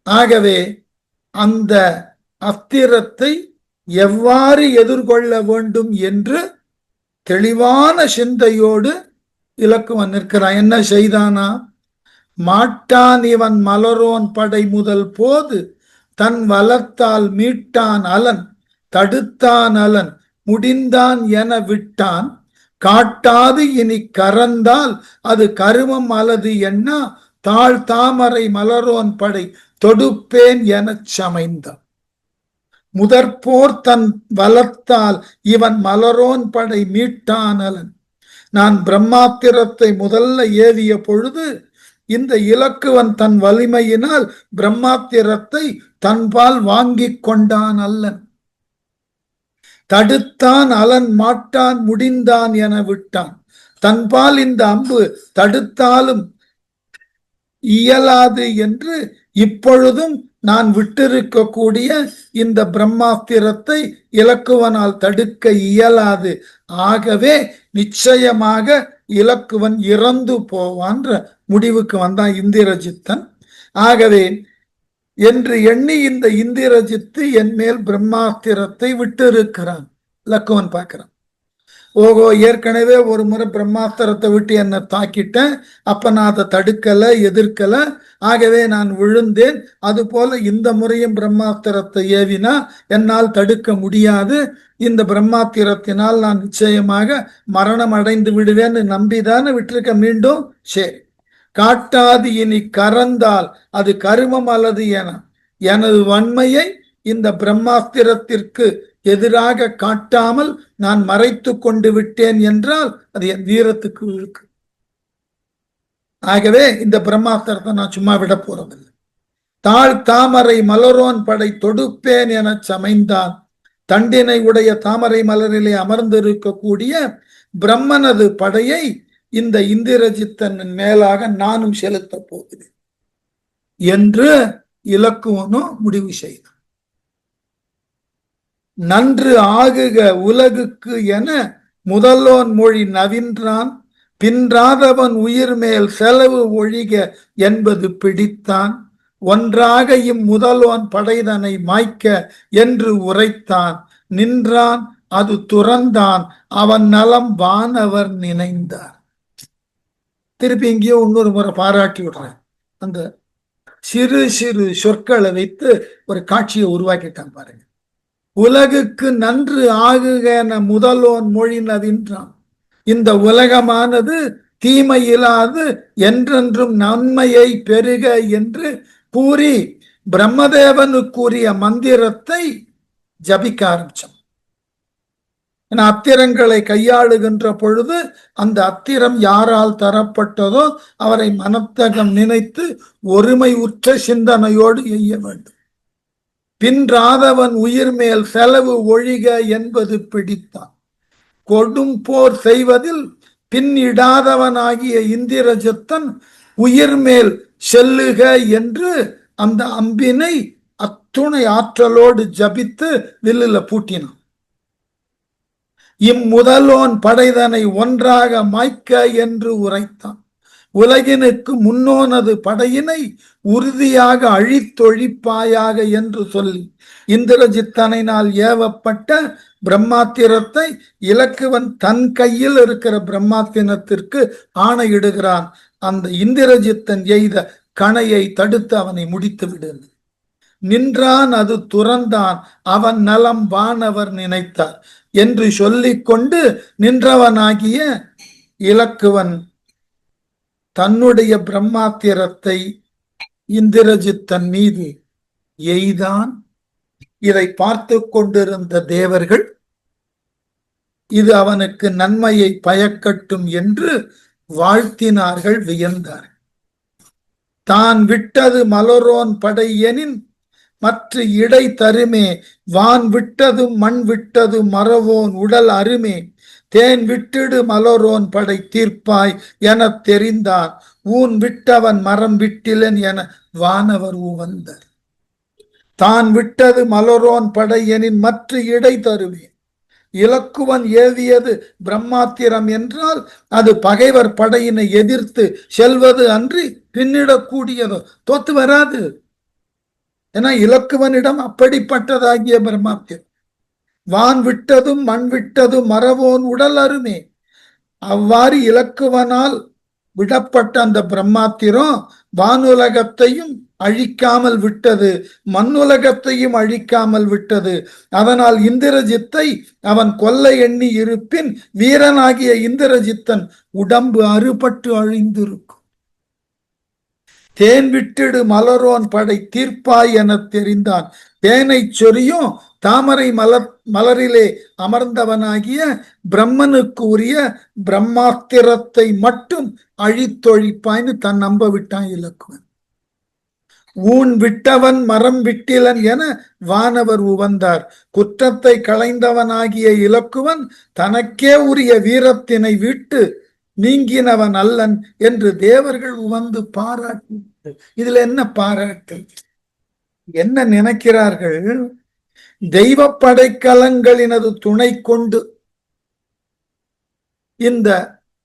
ஆகவே அந்த அஸ்திரத்தை எவ்வாறு எதிர்கொள்ள வேண்டும் என்று தெளிவான சிந்தையோடு இலக்குவன் நிற்கிறான். என்ன செய்தானா? மாட்டான் இவன் மலரோன் படை முதல் போது தன் வளர்த்தால் மீட்டான் அலன், தடுத்தான் அலன் முடிந்தான் என விட்டான், காட்டாது இனி கறந்தால் அது கருமம் அலது என்ன, தாழ் தாமரை மலரோன் படை தொடுப்பேன் எனச் சமைந்தான். முதற்போர் தன் வளர்த்தால் இவன் மலரோன் படை மீட்டான் அலன். நான் பிரம்மாத்திரத்தை முதல்ல ஏவிய பொழுது இந்த இலக்குவன் தன் வலிமையினால் பிரம்மாத்திரத்தை தன்பால் வாங்கி கொண்டான் அல்லன். தடுத்தான் அலன் மாட்டான் முடிந்தான் என விட்டான். தன்பால் இந்த அம்பு தடுத்தாலும் இயலாது என்று இப்பொழுதும் நான் விட்டிருக்கக்கூடிய இந்த பிரம்மாஸ்திரத்தை இலக்குவனால் தடுக்க இயலாது. ஆகவே நிச்சயமாக இலக்குவன் இறந்து போவான்ற முடிவுக்கு வந்தான் இந்திரஜித்தன். ஆகவே என்று எண்ணி இந்த இந்திரஜித்து என் மேல் பிரம்மாஸ்திரத்தை விட்டிருக்கிறான். இலக்குவன் பார்க்கிறான், ஓகோ ஏற்கனவே ஒரு முறை பிரம்மாஸ்திரத்தை விட்டு என்னை தாக்கிட்டேன், அப்ப நான் அதை தடுக்கல, எதிர்க்கல, ஆகவே நான் விழுந்தேன். அது போல இந்த முறையும் பிரம்மாஸ்திரத்தை ஏவினா என்னால் தடுக்க முடியாது. இந்த பிரம்மாஸ்திரத்தினால் நான் நிச்சயமாக மரணம் அடைந்து விடுவேன்னு நம்பிதானே விட்டிருக்க. மீண்டும் சரி, காட்டாது இனி கறந்தால் அது கருமம் அல்லது என எனது வன்மையை இந்த பிரம்மாஸ்திரத்திற்கு எதிராக காட்டாமல் நான் மறைத்து கொண்டு விட்டேன் என்றால் அது என் வீரத்துக்கு இருக்கு. ஆகவே இந்த பிரம்மாஸ்திரத்தை நான் சும்மா விட போறதில்லை. தாழ் தாமரை மலரோன் படை தொடுப்பேன் என சமைந்தான். தண்டினை உடைய தாமரை மலரிலே அமர்ந்திருக்கக்கூடிய பிரம்மனது படையை இந்த இந்திரஜித்தன் மேலாக நானும் செலுத்த போகிறேன் என்று இலக்குவனும் முடிவு செய்தான். நன்று ஆகுக உலகுக்கு என முதலோன் மொழி நவின்றான், பின்றாதவன் உயிர் மேல் செலவு ஒழிக என்பது பிடித்தான், ஒன்றாக இம்முதலோன் படைதனை மாய்க்க என்று உரைத்தான், நின்றான் அது துறந்தான் அவன் நலம் வானவர் நினைந்தார். திருப்பி இங்கேயோ இன்னொரு முறை பாராட்டி விடுறேன். அந்த சிறு சிறு சொற்களை வைத்து ஒரு காட்சியை உருவாக்கிட்டான் பாருங்க. உலகுக்கு நன்று ஆகுக என முதலோன் மொழி நவின்றான், இந்த உலகமானது தீமையிலாது என்றென்றும் நன்மையை பெருக என்று கூறி பிரம்மதேவனுக்குரிய மந்திரத்தை ஜபிக்க ஆரம்பிச்சோம். அத்திரங்களை கையாளுகின்ற பொழுது அந்த அத்திரம் யாரால் தரப்பட்டதோ அவரை மனத்தகம் நினைத்து ஒருமை உற்ற சிந்தனையோடு எய்ய வேண்டும். பின்றாதவன் உயிர் மேல் செலவு ஒழிக என்பது பிடித்தான், கொடும் போர் செய்வதில் பின்னிடாதவனாகிய இந்திரஜித்தன் உயிர் மேல் செல்லுக என்று அந்த அம்பினை அத்துணை ஆற்றலோடு ஜபித்து வில்லுல பூட்டினான். இம்முதலோன் படைதனை ஒன்றாக மாய்க்க என்று உரைத்தான், உலகினுக்கு முன்னோனது படையினை உறுதியாக அழித்தொழிப்பாயாக என்று சொல்லி இந்திரஜித்தனால் ஏவப்பட்ட பிரம்மாத்திரத்தை இலக்குவன் தன் கையில் இருக்கிற பிரம்மாத்திரத்திற்கு ஆணையிடுகிறான். அந்த இந்திரஜித்தன் எய்த கணையை தடுத்து அவனை முடித்து விடுது. நின்றான் அது துறந்தான் அவன் நலம் வானவர் நினைத்தார் என்று சொல்லிக்கொண்டு நின்றவனாகிய இலக்குவன் தன்னுடைய பிரம்மாத்திரத்தை இந்திரஜித்தன் மீது எய்தான். இதை பார்த்து கொண்டிருந்த தேவர்கள் இது அவனுக்கு நன்மையை பயக்கட்டும் என்று வாழ்த்தினார்கள், வியந்தார்கள். தான் விட்டது மலரோன் படை எனின் மற்ற இடை தருமே, வான் விட்டதும் மண் விட்டதும் மறவோன் உடல் அருமே, தேன் விட்டிடு மலரோன் படை தீர்ப்பாய் என தெரிந்தான், ஊன் விட்டவன் மரம் விட்டிலன் என வானவர் உவந்தர். தான் விட்டது மலரோன் படை எனின் மற்ற இடை தருமே. இலக்குவன் ஏவியது பிரம்மாத்திரம் என்றால் அது பகைவர் படையினை எதிர்த்து செல்வது அன்றி பின்னிடக்கூடியதோ, தோத்து வராது. ஏன்னா இலக்குவனிடம் அப்படிப்பட்டதாகிய பிரம்மாத்திரம். வான் விட்டதும் மண் விட்டதும் மறவோன் உடல் அருமே. அவ்வாறு இலக்குவனால் விடப்பட்ட அந்த பிரம்மாத்திரம் வானுலகத்தையும் அழிக்காமல் விட்டது, மண்ணுலகத்தையும் அழிக்காமல் விட்டது. அதனால் இந்திரஜித்தை அவன் கொல்ல எண்ணி இருப்பின் வீரனாகிய இந்திரஜித்தன் உடம்பு அறுபட்டு அழிந்திருக்கும். தேன் விட்டிடு மலரோன் படை தீர்ப்பாய் என தெரிந்தான். தேனை சொரியும் தாமரை மலரிலே அமர்ந்தவனாகிய பிரம்மனுக்கு உரிய பிரம்மாத்திரத்தை மட்டும் அழித்தொழிப்பாய்னு தன் நம்ப விட்டான் இலக்குவன். ஊன் விட்டவன் மரம் விட்டிலன் என வானவர் உவந்தார். குற்றத்தை களைந்தவனாகிய இலக்குவன் தனக்கே உரிய வீரத்தினை விட்டு நீங்கினவன் அல்லன் என்று தேவர்கள் உவந்து பாராட்டு. இதுல என்ன பாராட்டு? என்ன நினைக்கிறார்கள்? தெய்வ படைக்கலங்களினது துணை கொண்டு இந்த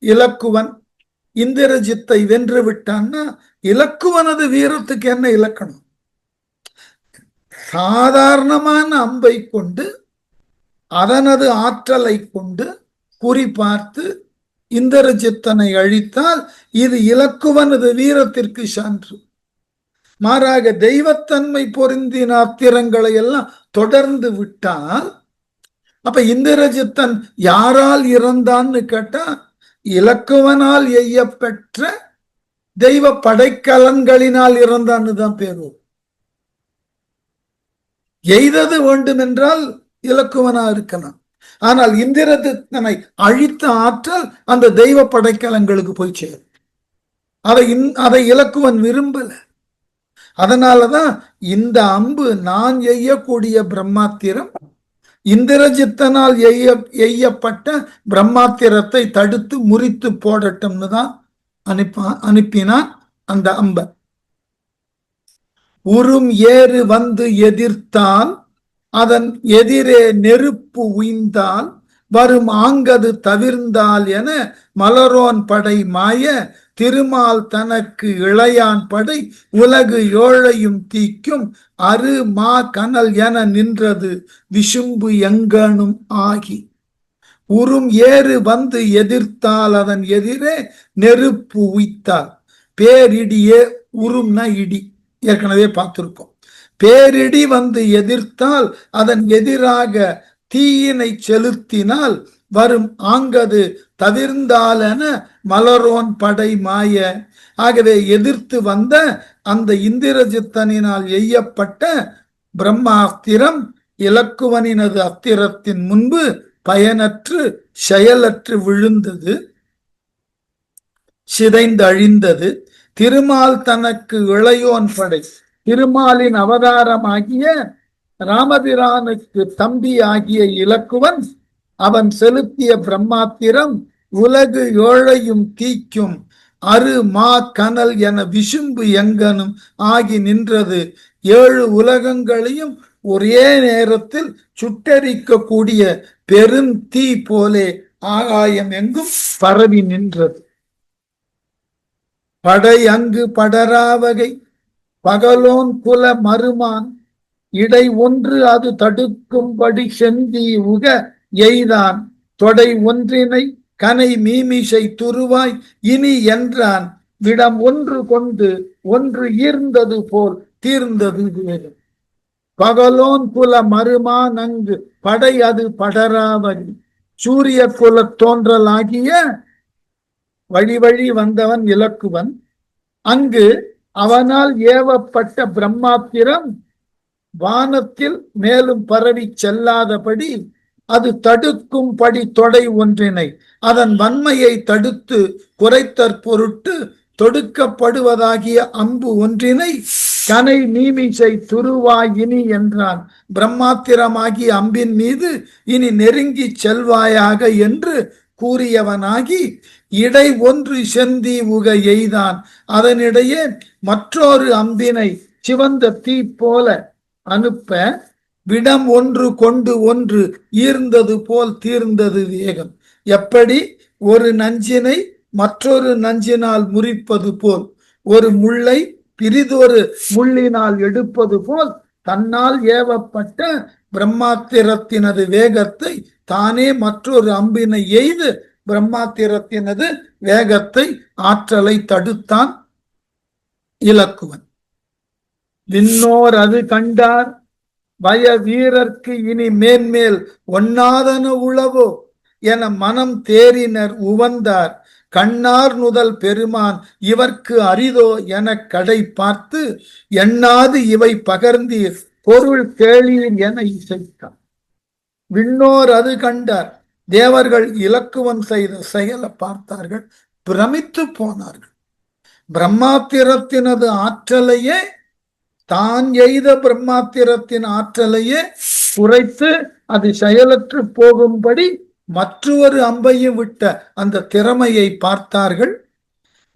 இலக்குவன் இந்திரஜித்தை வென்று விட்டான்னா இலக்குவனது வீரத்துக்கு என்ன இலக்கணம்? சாதாரணமான அம்பை கொண்டு அதனது ஆற்றலை கொண்டு குறிப்பார்த்து இந்திரஜித்தனை அழித்தால் இது இலக்குவனது வீரத்திற்கு சான்று. மாறாக தெய்வத்தன்மை பொருந்தின அத்திரங்களை எல்லாம் தொடர்ந்து விட்டால் அப்ப இந்திரஜித்தன் யாரால் இறந்தான்னு கேட்டா இலக்குவனால் எய்யப்பெற்ற தெய்வ படைக்கலன்களினால் இறந்தான்னு தான் பேரு. எய்தது வேண்டும் என்றால் இலக்குவனா இருக்கலாம். ஆனால் இந்திரஜித்தனை அழித்த ஆற்றல் அந்த தெய்வ படைக்கலங்களுக்கு போய் சேரும். அதை இலக்குவன் விரும்பல. அதனாலதான் இந்த அம்பு நான் எய்யக்கூடிய பிரம்மாத்திரம் இந்திரஜித்தனால் எய்யப்பட்ட பிரம்மாத்திரத்தை தடுத்து முறித்து போடட்டும்னு தான் அனுப்பினான் அந்த அம்ப. உறும் ஏறு வந்து எதிர்த்தால் அதன் எதிரே நெருப்பு உய்ந்தால் வரும் ஆங்கது தவிர்ந்தால் என மலரோன் படை மாய திருமால் தனக்கு இளையான் படை உலகு ஏழையும் தீக்கும் அரு மா கனல் என நின்றது விசும்பு எங்கனும் ஆகி. உறும் ஏறு வந்து எதிர்த்தால் அதன் எதிரே நெருப்பு உய்த்தால். பேரிடியே உறும்னா இடி, ஏற்கனவே பார்த்திருக்கோம். பேரிடி வந்து எதிர்த்தால் அதன் எதிராக தீயினை செலுத்தினால் வரும் ஆங்கது தவிர்ந்தாலென மலரோன் படை மாய. ஆகவே எதிர்த்து வந்த அந்த இந்திரஜித்தனினால் எய்யப்பட்ட பிரம்மாஸ்திரம் இலக்குவனினது அஸ்திரத்தின் முன்பு பயனற்று செயலற்று விழுந்தது, சிதைந்து அழிந்தது. திருமால் தனக்கு இளையோன் படை, திருமாலின் அவதாரமாகிய ராமபிரானுக்கு தம்பி ஆகிய இலக்குவன் அவன் செலுத்திய பிரம்மாத்திரம் உலகு ஏழையும் தீக்கும் அரு மா கனல் என விசும்பு எங்கனும் ஆகி நின்றது. 7 உலகங்களையும் ஒரே நேரத்தில் சுட்டரிக்க கூடிய பெருந்தீ போலே ஆகாயம் எங்கும் பரவி நின்றது. படை அங்கு படராவகை பகலோன் குல மருமான் இடை ஒன்று அது தடுக்கும்படி செந்தி உக எய்தான் தொடை ஒன்றினை கனை மீமிசை துருவாய் இனி என்றான் விடம் ஒன்று கொண்டு ஒன்று ஈர்ந்தது போல் தீர்ந்தது வேறு. பகலோன் குல மருமான் அங்கு படை அது படராவகை. சூரிய குல தோன்றலாகிய வழி வழி வந்தவன் இலக்குவன். அங்கு அவனால் ஏவப்பட்ட பிரம்மாத்திரம் வானத்தில் மேலும் பரவி செல்லாதபடி அது தடுக்கும்படி தொடை ஒன்றினை அதன் வன்மையை தடுத்து குறைத்தற் பொருட்டு தொடுக்கப்படுவதாகிய அம்பு ஒன்றினை கனை நீமிசை துருவாய் இனி என்றான். பிரம்மாத்திரமாகிய அம்பின் மீது இனி நெருங்கி செல்வாயாக என்று கூறியவனாகி இடை ஒன்று செந்தி உக எய்தான். அதனிடையே மற்றொரு அம்பினை சிவந்த தீ போல அனுப்ப விடம் ஒன்று கொண்டு ஒன்று ஈர்ந்தது போல் தீர்ந்தது வேகம். எப்படி ஒரு நஞ்சினை மற்றொரு நஞ்சினால் முறிப்பது போல், ஒரு முள்ளை பிரிதொரு முள்ளினால் எடுப்பது போல் தன்னால் ஏவப்பட்ட பிரம்மாத்திரத்தினது வேகத்தை தானே மற்றொரு அம்பினை எய்து பிரம்மாத்திரத்தினது வேகத்தை ஆற்றலை தடுத்தான் இலக்குவன். விண்ணோர் அது கண்டார் வய வீரர்க்கு இனி மேன்மேல் ஒண்ணாதன உளவோ என மனம் தேறினர் உவந்தார். கண்ணார் நுதல் பெருமான் இவர்க்கு அரிதோ என கடை பார்த்து எண்ணாது இவை பகர்ந்தீர் பொருள் கேளீர் என இசைத்தார். விண்ணோர் அது கண்டார், தேவர்கள் இலக்குவன் செய்த செயலை பார்த்தார்கள், பிரமித்து போனார்கள். பிரம்மாத்திரத்தினது ஆற்றலையே, தான் எய்த பிரம்மாத்திரத்தின் ஆற்றலையே குறைத்து அது செயலற்று போகும்படி மற்றொரு அம்பையும் விட்ட அந்த திறமையை பார்த்தார்கள்.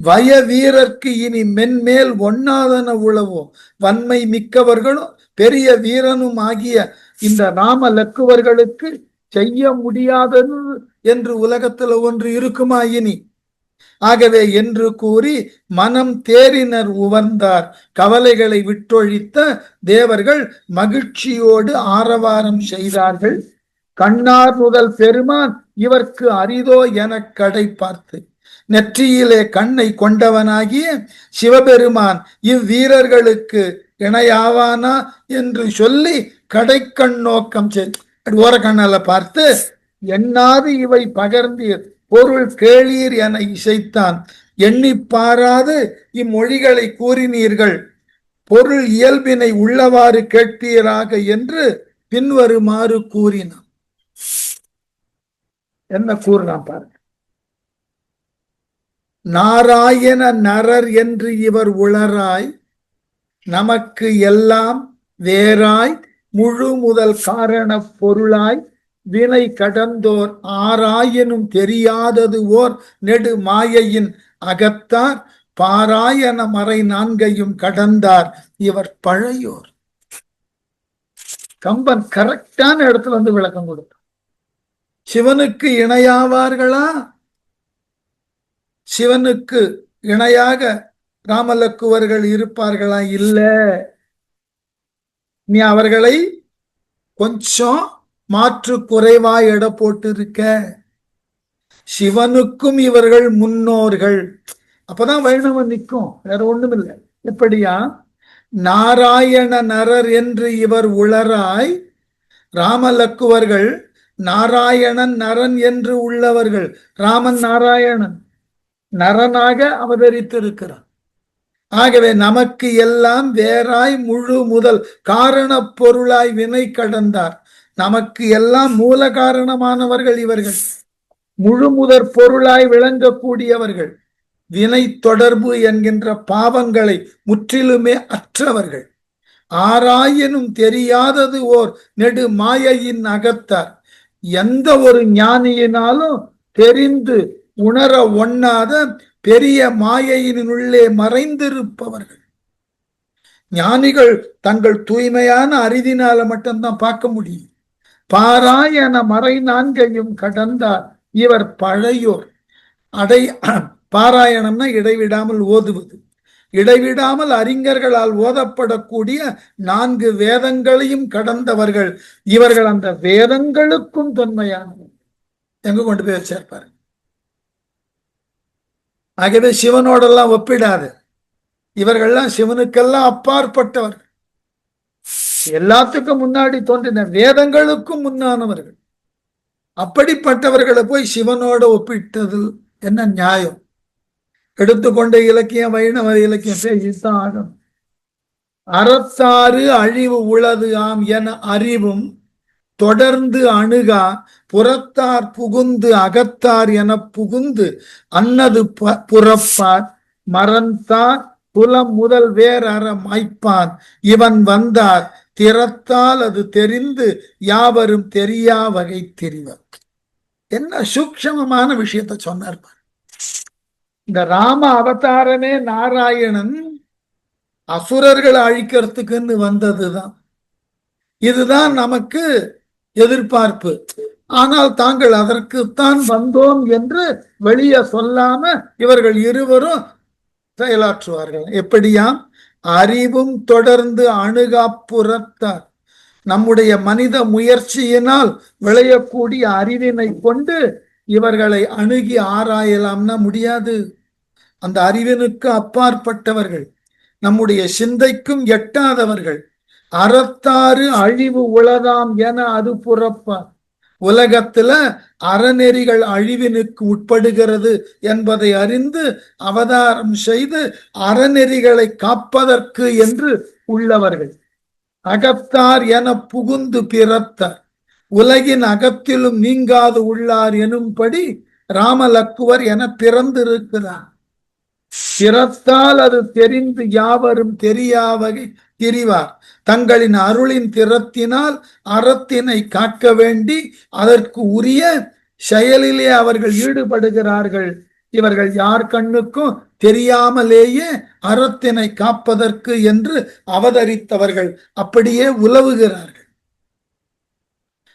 வய வீரர்க்கு இனி மென்மேல் ஒண்ணாதன உளவோ, வன்மை மிக்கவர்களும் பெரிய வீரனும் ஆகிய இந்த ராம லக்குவர்களுக்கு செய்ய முடியாதது என்று உலகத்துல ஒன்று இருக்குமா இனி? ஆகவே என்று கூறி மனம் தேறினர் உவர்ந்தார். கவலைகளை விட்டொழித்த தேவர்கள் மகிழ்ச்சியோடு ஆரவாரம் செய்தார்கள். கண்ணார் முதல் பெருமான் இவர்க்கு அரிதோ என கடை பார்த்து நெற்றியிலே கண்ணை கொண்டவனாகிய சிவபெருமான் இவ்வீரர்களுக்கு இணையாவானா என்று சொல்லி கடைக்கண் நோக்கம் ஓரக்கண்ணால பார்த்து எண்ணாது இவை பகர்ந்தீர் பொருள் கேளீர் என இசைத்தான். எண்ணி பாராது இம்மொழிகளை கூறினீர்கள், பொருள் இயல்பினை உள்ளவாறு கேட்பீராக என்று பின்வருமாறு கூறினான். என்ன கூறினான் பாருங்க. நாராயண நரர் என்று இவர் உளராய் நமக்கு எல்லாம் வேறாய் முழு முதல் காரண பொருளாய் வினை கடந்தோர் ஆராயனும் தெரியாதது ஓர் நெடு மாயையின் அகத்தார் பாராயண மறை நான்கையும் கடந்தார் இவர் பழையோர். கம்பன் கரெக்டான இடத்துல வந்து விளக்கம் கொடுத்தார். சிவனுக்கு இணையாவார்களா? சிவனுக்கு இணையாக ராமலக்குவர்கள் இருப்பார்களா? இல்ல. நீ அவர்களை கொஞ்சம் மாற்று குறைவாய் எடை போட்டு இருக்க. சிவனுக்கும் இவர்கள் முன்னோர்கள். அப்பதான் வைணவம் நிற்கும், வேற ஒண்ணும் இல்லை. எப்படியா? நாராயண நரர் என்று இவர் உளராய், ராமலக்குவர்கள் நாராயணன் நரன் என்று உள்ளவர்கள். ராமன் நாராயணன் நரனாக அவதரித்திருக்கிறார். ஆகவே நமக்கு எல்லாம் வேறாய் முழு முதல் காரண பொருளாய் வினை கடந்தார். நமக்கு எல்லாம் மூல காரணமானவர்கள் இவர்கள், முழு முதற் பொருளாய் விளங்கக்கூடியவர்கள், வினை தொடர்பு என்கின்ற பாவங்களை முற்றிலுமே அற்றவர்கள். ஆராயனும் தெரியாதது ஓர் நெடு மாயையின் அகத்தார். எந்த ஒரு ஞானியினாலும் தெரிந்து உணர ஒண்ணாத பெரிய மாயையினுள்ளே மறைந்திருப்பவர்கள். ஞானிகள் தங்கள் தூய்மையான அறிவினால மட்டும்தான் பார்க்க முடியும். பாராயண மறை நான்கையும் கடந்தார் இவர் பழையோர். பாராயணம்னா இடைவிடாமல் ஓதுவது. இடைவிடாமல் அறிஞர்களால் ஓதப்படக்கூடிய 4 வேதங்களையும் கடந்தவர்கள் இவர்கள். அந்த வேதங்களுக்கும் தொன்மையானவர்கள். எங்க கொண்டு போய் வச்சிருப்பாரு? ஆகவே சிவனோடெல்லாம் ஒப்பிடாது. இவர்கள்லாம் சிவனுக்கெல்லாம் அப்பாற்பட்டவர்கள். எல்லாத்துக்கும் முன்னாடி தோன்றின வேதங்களுக்கும் முன்னானவர்கள். அப்படிப்பட்டவர்களை போய் சிவனோட ஒப்பிட்டது என்ன நியாயம்? எடுத்துக்கொண்ட இலக்கியம் வைணவ இலக்கியம் பேசித்தான் ஆகும். அறத்தாறு அழிவு உளது ஆம் என அறிவும் தொடர்ந்து அணுகா புறத்தார் புகுந்து அகத்தார் என புகுந்து அன்னது புறப்பார் மறந்தார் புலம் முதல் வேற அற மாய்ப்பான் இவன் வந்தார் திறத்தால் அது தெரிந்து யாவரும் தெரியா வகை தெரிவர். என்ன சூக்ஷமமான விஷயத்தை சொன்னார். இந்த ராம அவதாரமே நாராயணன் அசுரர்களை அழிக்கிறதுக்குன்னு வந்ததுதான். இதுதான் நமக்கு எதிர்பார்ப்பு. ஆனால் தாங்கள் அதற்குத்தான் வந்தோம் என்று வெளியே சொல்லாம இவர்கள் இருவரும் செயலாற்றுவார்கள். எப்படியாம்? அறிவும் தொடர்ந்து அணுகாப்புறத்தார். நம்முடைய மனித முயற்சியினால் விளையக்கூடிய அறிவினை கொண்டு இவர்களை அணுகி ஆராயலாம்னா முடியாது. அந்த அறிவினுக்கு அப்பாற்பட்டவர்கள், நம்முடைய சிந்தைக்கும் எட்டாதவர்கள். அறத்தாறு அழிவு உளதாம் என அது புறப்பார். உலகத்துல அறநெறிகள் அழிவினுக்கு உட்படுகிறது என்பதை அறிந்து அவதாரம் செய்து அறநெறிகளை காப்பதற்கு என்று உள்ளவர்கள். அகத்தார் என புகுந்து பிறத்தார். உலகின் அகத்திலும் நீங்காது உள்ளார் எனும்படி ராமலக்குவர் என பிறந்திருக்கிறார். பிறத்தால் அது தெரிந்து யாவரும் தெரியாவகை திரிவார். தங்களின் அருளின் திறத்தினால் அறத்தினை காக்க வேண்டி அதற்கு உரிய செயலிலே அவர்கள் ஈடுபடுகிறார்கள். இவர்கள் யார் கண்ணுக்கும் தெரியாமலேயே அறத்தினை காப்பதற்கு என்று அவதரித்தவர்கள். அப்படியே உலவுகிறார்கள்.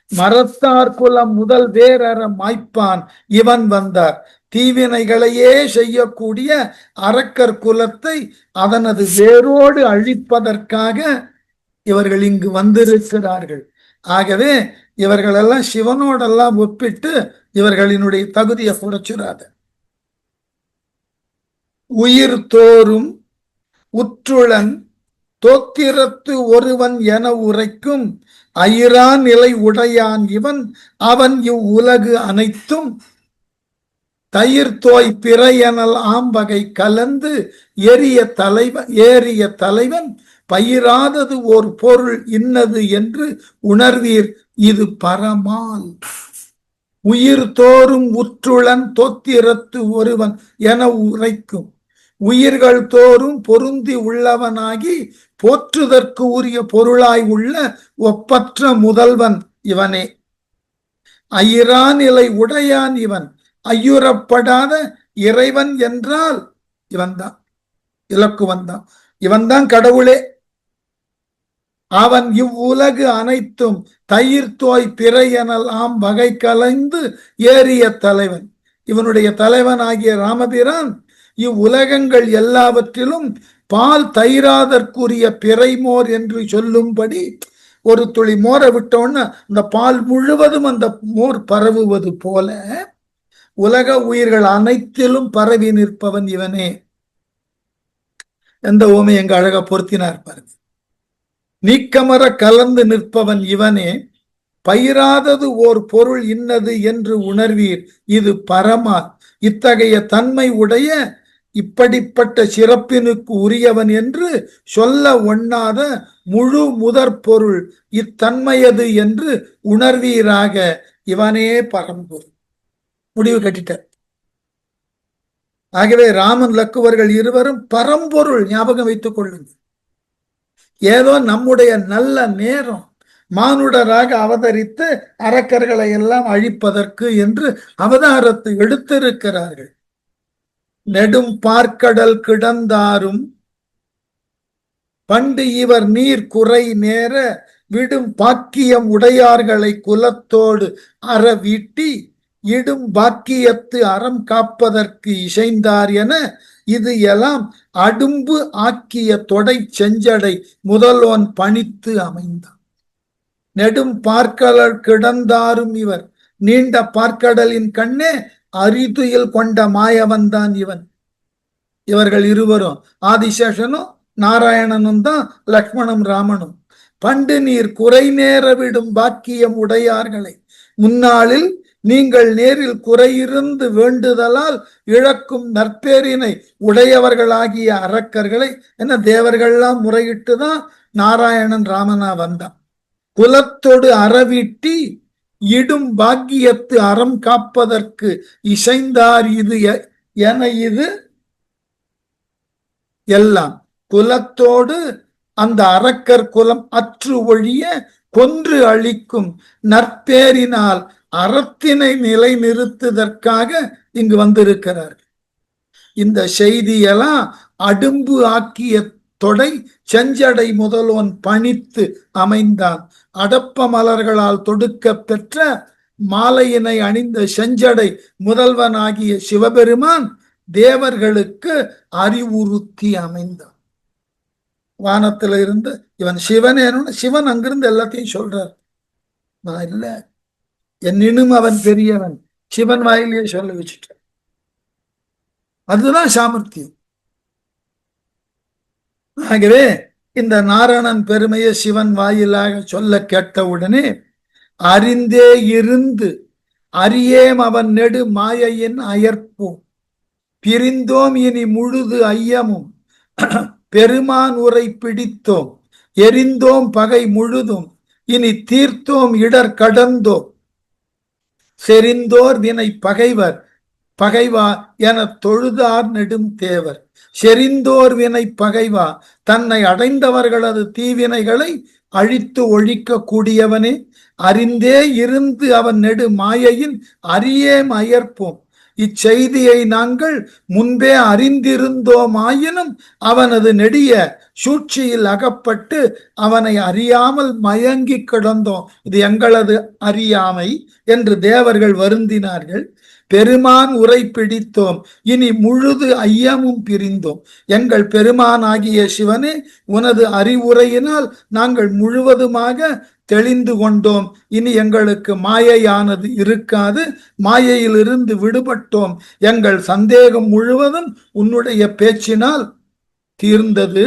மரத்தார் குலம் முதல் வேறற மாய்ப்பான் இவன் வந்தார். தீவினைகளையே செய்யக்கூடிய அரக்கர் குலத்தை அதனது வேரோடு அழிப்பதற்காக இவர்கள் இங்கு வந்திருக்கிறார்கள். ஆகவே இவர்களெல்லாம் சிவனோடெல்லாம் ஒப்பிட்டு இவர்களினுடைய தகுதியை குறைச்சுறாத. உயிர் தோறும் உற்றுளன் தோத்திரத்து ஒருவன் என உரைக்கும் அயிரா நிலை உடையான் இவன். அவன் இவ்வுலகு அனைத்தும் தயிர் தோய் பிற எனல் ஆம்பகை கலந்து ஏறிய தலைவன் பயிராதது ஓர் பொருள் இன்னது என்று உணர்வீர் இது பரமால். உயிர் தோறும் உற்றுளன் தோத்திரத்து ஒருவன் என உரைக்கும். உயிர்கள் தோறும் பொருந்தி உள்ளவனாகி போற்றுதற்கு உரிய பொருளாய் உள்ள ஒப்பற்ற முதல்வன் இவனே. ஐயிரா நிலை உடையான் இவன், ஐயுறப்படாத இறைவன் என்றால் இவன்தான், இலக்குவன் தான், இவன்தான் கடவுளே. அவன் இவ்வுலகு அனைத்தும் தயிர் தோய் பிறை எனலாம் வகை கலைந்து ஏறிய தலைவன். இவனுடைய தலைவன் ஆகிய ராமபிரான் இவ்வுலகங்கள் எல்லாவற்றிலும் பால் தயிராதற்குரிய பிறைமோர் என்று சொல்லும்படி ஒரு துளி மோரை விட்டோன்னா இந்த பால் முழுவதும் அந்த மோர் பரவுவது போல உலக உயிர்கள் அனைத்திலும் பரவி நிற்பவன் இவனே. எந்த ஓமை எங்க அழகா பொருத்தினார் பாருங்க. நீக்கமர கலந்து நிற்பவன் இவனே. பயிராதது ஓர் பொருள் இன்னது என்று உணர்வீர், இது பரமா. இத்தகைய தன்மை உடைய இப்படிப்பட்ட சிறப்பினுக்கு உரியவன் என்று சொல்ல ஒண்ணாத முழு முதற் பொருள் இத்தன்மையது என்று உணர்வீராக, இவனே பரம்பொருள். முடிவு கட்டிட்டார். ஆகவே ராமன் லக்குவர்கள் இருவரும் பரம்பொருள். ஞாபகம் வைத்துக் கொள்ளுங்கள். ஏதோ நம்முடைய நல்ல நேரம் மானுடராக அவதரித்து அரக்கர்களை எல்லாம் அழிப்பதற்கு என்று அவதாரத்தை எடுத்திருக்கிறார்கள். நெடும் பார்க்கடல் கிடந்தாரும் பண்டு இவர் நீர் குறை நேர விடும் பாக்கியம் உடையார்களை குலத்தோடு அறவீட்டி இடும் பாக்கியத்து அறம் காப்பதற்கு இசைந்தார் என இது எல்லாம் அடும்பு ஆக்கிய தொடை செஞ்சடை முதல்வன் பணித்து அமைந்தான். நெடும் பார்க்கடல் கிடந்தாரும் இவர், நீண்ட பார்க்கடலின் கண்ணே அரிதுயில் கொண்ட மாயவன்தான் இவன். இவர்கள் இருவரும் ஆதிசேஷனும் நாராயணனும் தான், லக்ஷ்மணும் ராமனும். பண்டு நீர் குறை நேர விடும் பாக்கியம் உடையார்களை, முன்னாளில் நீங்கள் நேரில் குறையிருந்து வேண்டுதலால் இழக்கும் நற்பேரினை உடையவர்களாகிய அரக்கர்களை, என்ன தேவர்கள்லாம் முறையிட்டுதான் நாராயணன் ராமனா வந்தான். குலத்தோடு அறவிட்டி இடும் பாக்கியத்து அறம் காப்பதற்கு இசைந்தார் இது என இது எல்லாம். குலத்தோடு அந்த அரக்கர் குலம் அற்று ஒழிய கொன்று அழிக்கும் நற்பேரினால் அறத்தினை நிலை நிறுத்துவதற்காக இங்கு வந்திருக்கிறார். இந்த செய்தியெல்லாம் அடும்பு ஆக்கிய தொடை செஞ்சடை முதல்வன் பணித்து அமைந்தான். அடப்ப மலர்களால் தொடுக்க பெற்ற மாலையினை அணிந்த செஞ்சடை முதல்வனாகிய சிவபெருமான் தேவர்களுக்கு அறிவுறுத்தி அமைந்தான். வானத்துல இருந்து இவன் சிவன், சிவன் அங்கிருந்து எல்லாத்தையும் சொல்றார். நான் இல்ல, என்னினும் அவன் பெரியவன், சிவன் வாயிலேயே சொல்ல வச்சுட்டார். அதுதான் சாமர்த்தியம். ஆகவே இந்த நாராயணன் பெருமையை சிவன் வாயிலாக சொல்ல கேட்டவுடனே அறிந்தே இருந்து அறியேம் அவன் நெடு மாயையின் அயற்போம் பிரிந்தோம் இனி முழுது ஐயமும் பெருமான் உரை பிடித்தோம் எரிந்தோம் பகை முழுதும் இனி தீர்த்தோம் இடர் கடந்தோம் செறிந்தோர் வினை பகைவர் பகைவா என தொழுதார் நெடும் தேவர். செறிந்தோர் வினை பகைவா, தன்னை அடைந்தவர்களது தீவினைகளை அழித்து ஒழிக்க கூடியவனே. அறிந்தே இருந்து அவன் நெடு மாயையின் அறியேம் அயற்போம். இச்செய்தியை நாங்கள் முன்பே அறிந்திருந்தோம் ஆயினும் அவனது நெடிய சூழ்ச்சியில் அகப்பட்டு அவனை அறியாமல் மயங்கி கிடந்தோம். இது எங்களது அறியாமை என்று தேவர்கள் வருந்தினார்கள். பெருமான் உரை பிடித்தோம் இனி முழுது ஐயமும் பிரிந்தோம். எங்கள் பெருமான் ஆகிய சிவனே, உனது அறிவுரையினால் நாங்கள் முழுவதுமாக தெளிந்து கொண்டோம். இனி எங்களுக்கு மாயையானது இருக்காது. மாயையிலிருந்து விடுபட்டோம். எங்கள் சந்தேகம் முழுவதும் உன்னுடைய பேச்சினால் தீர்ந்தது.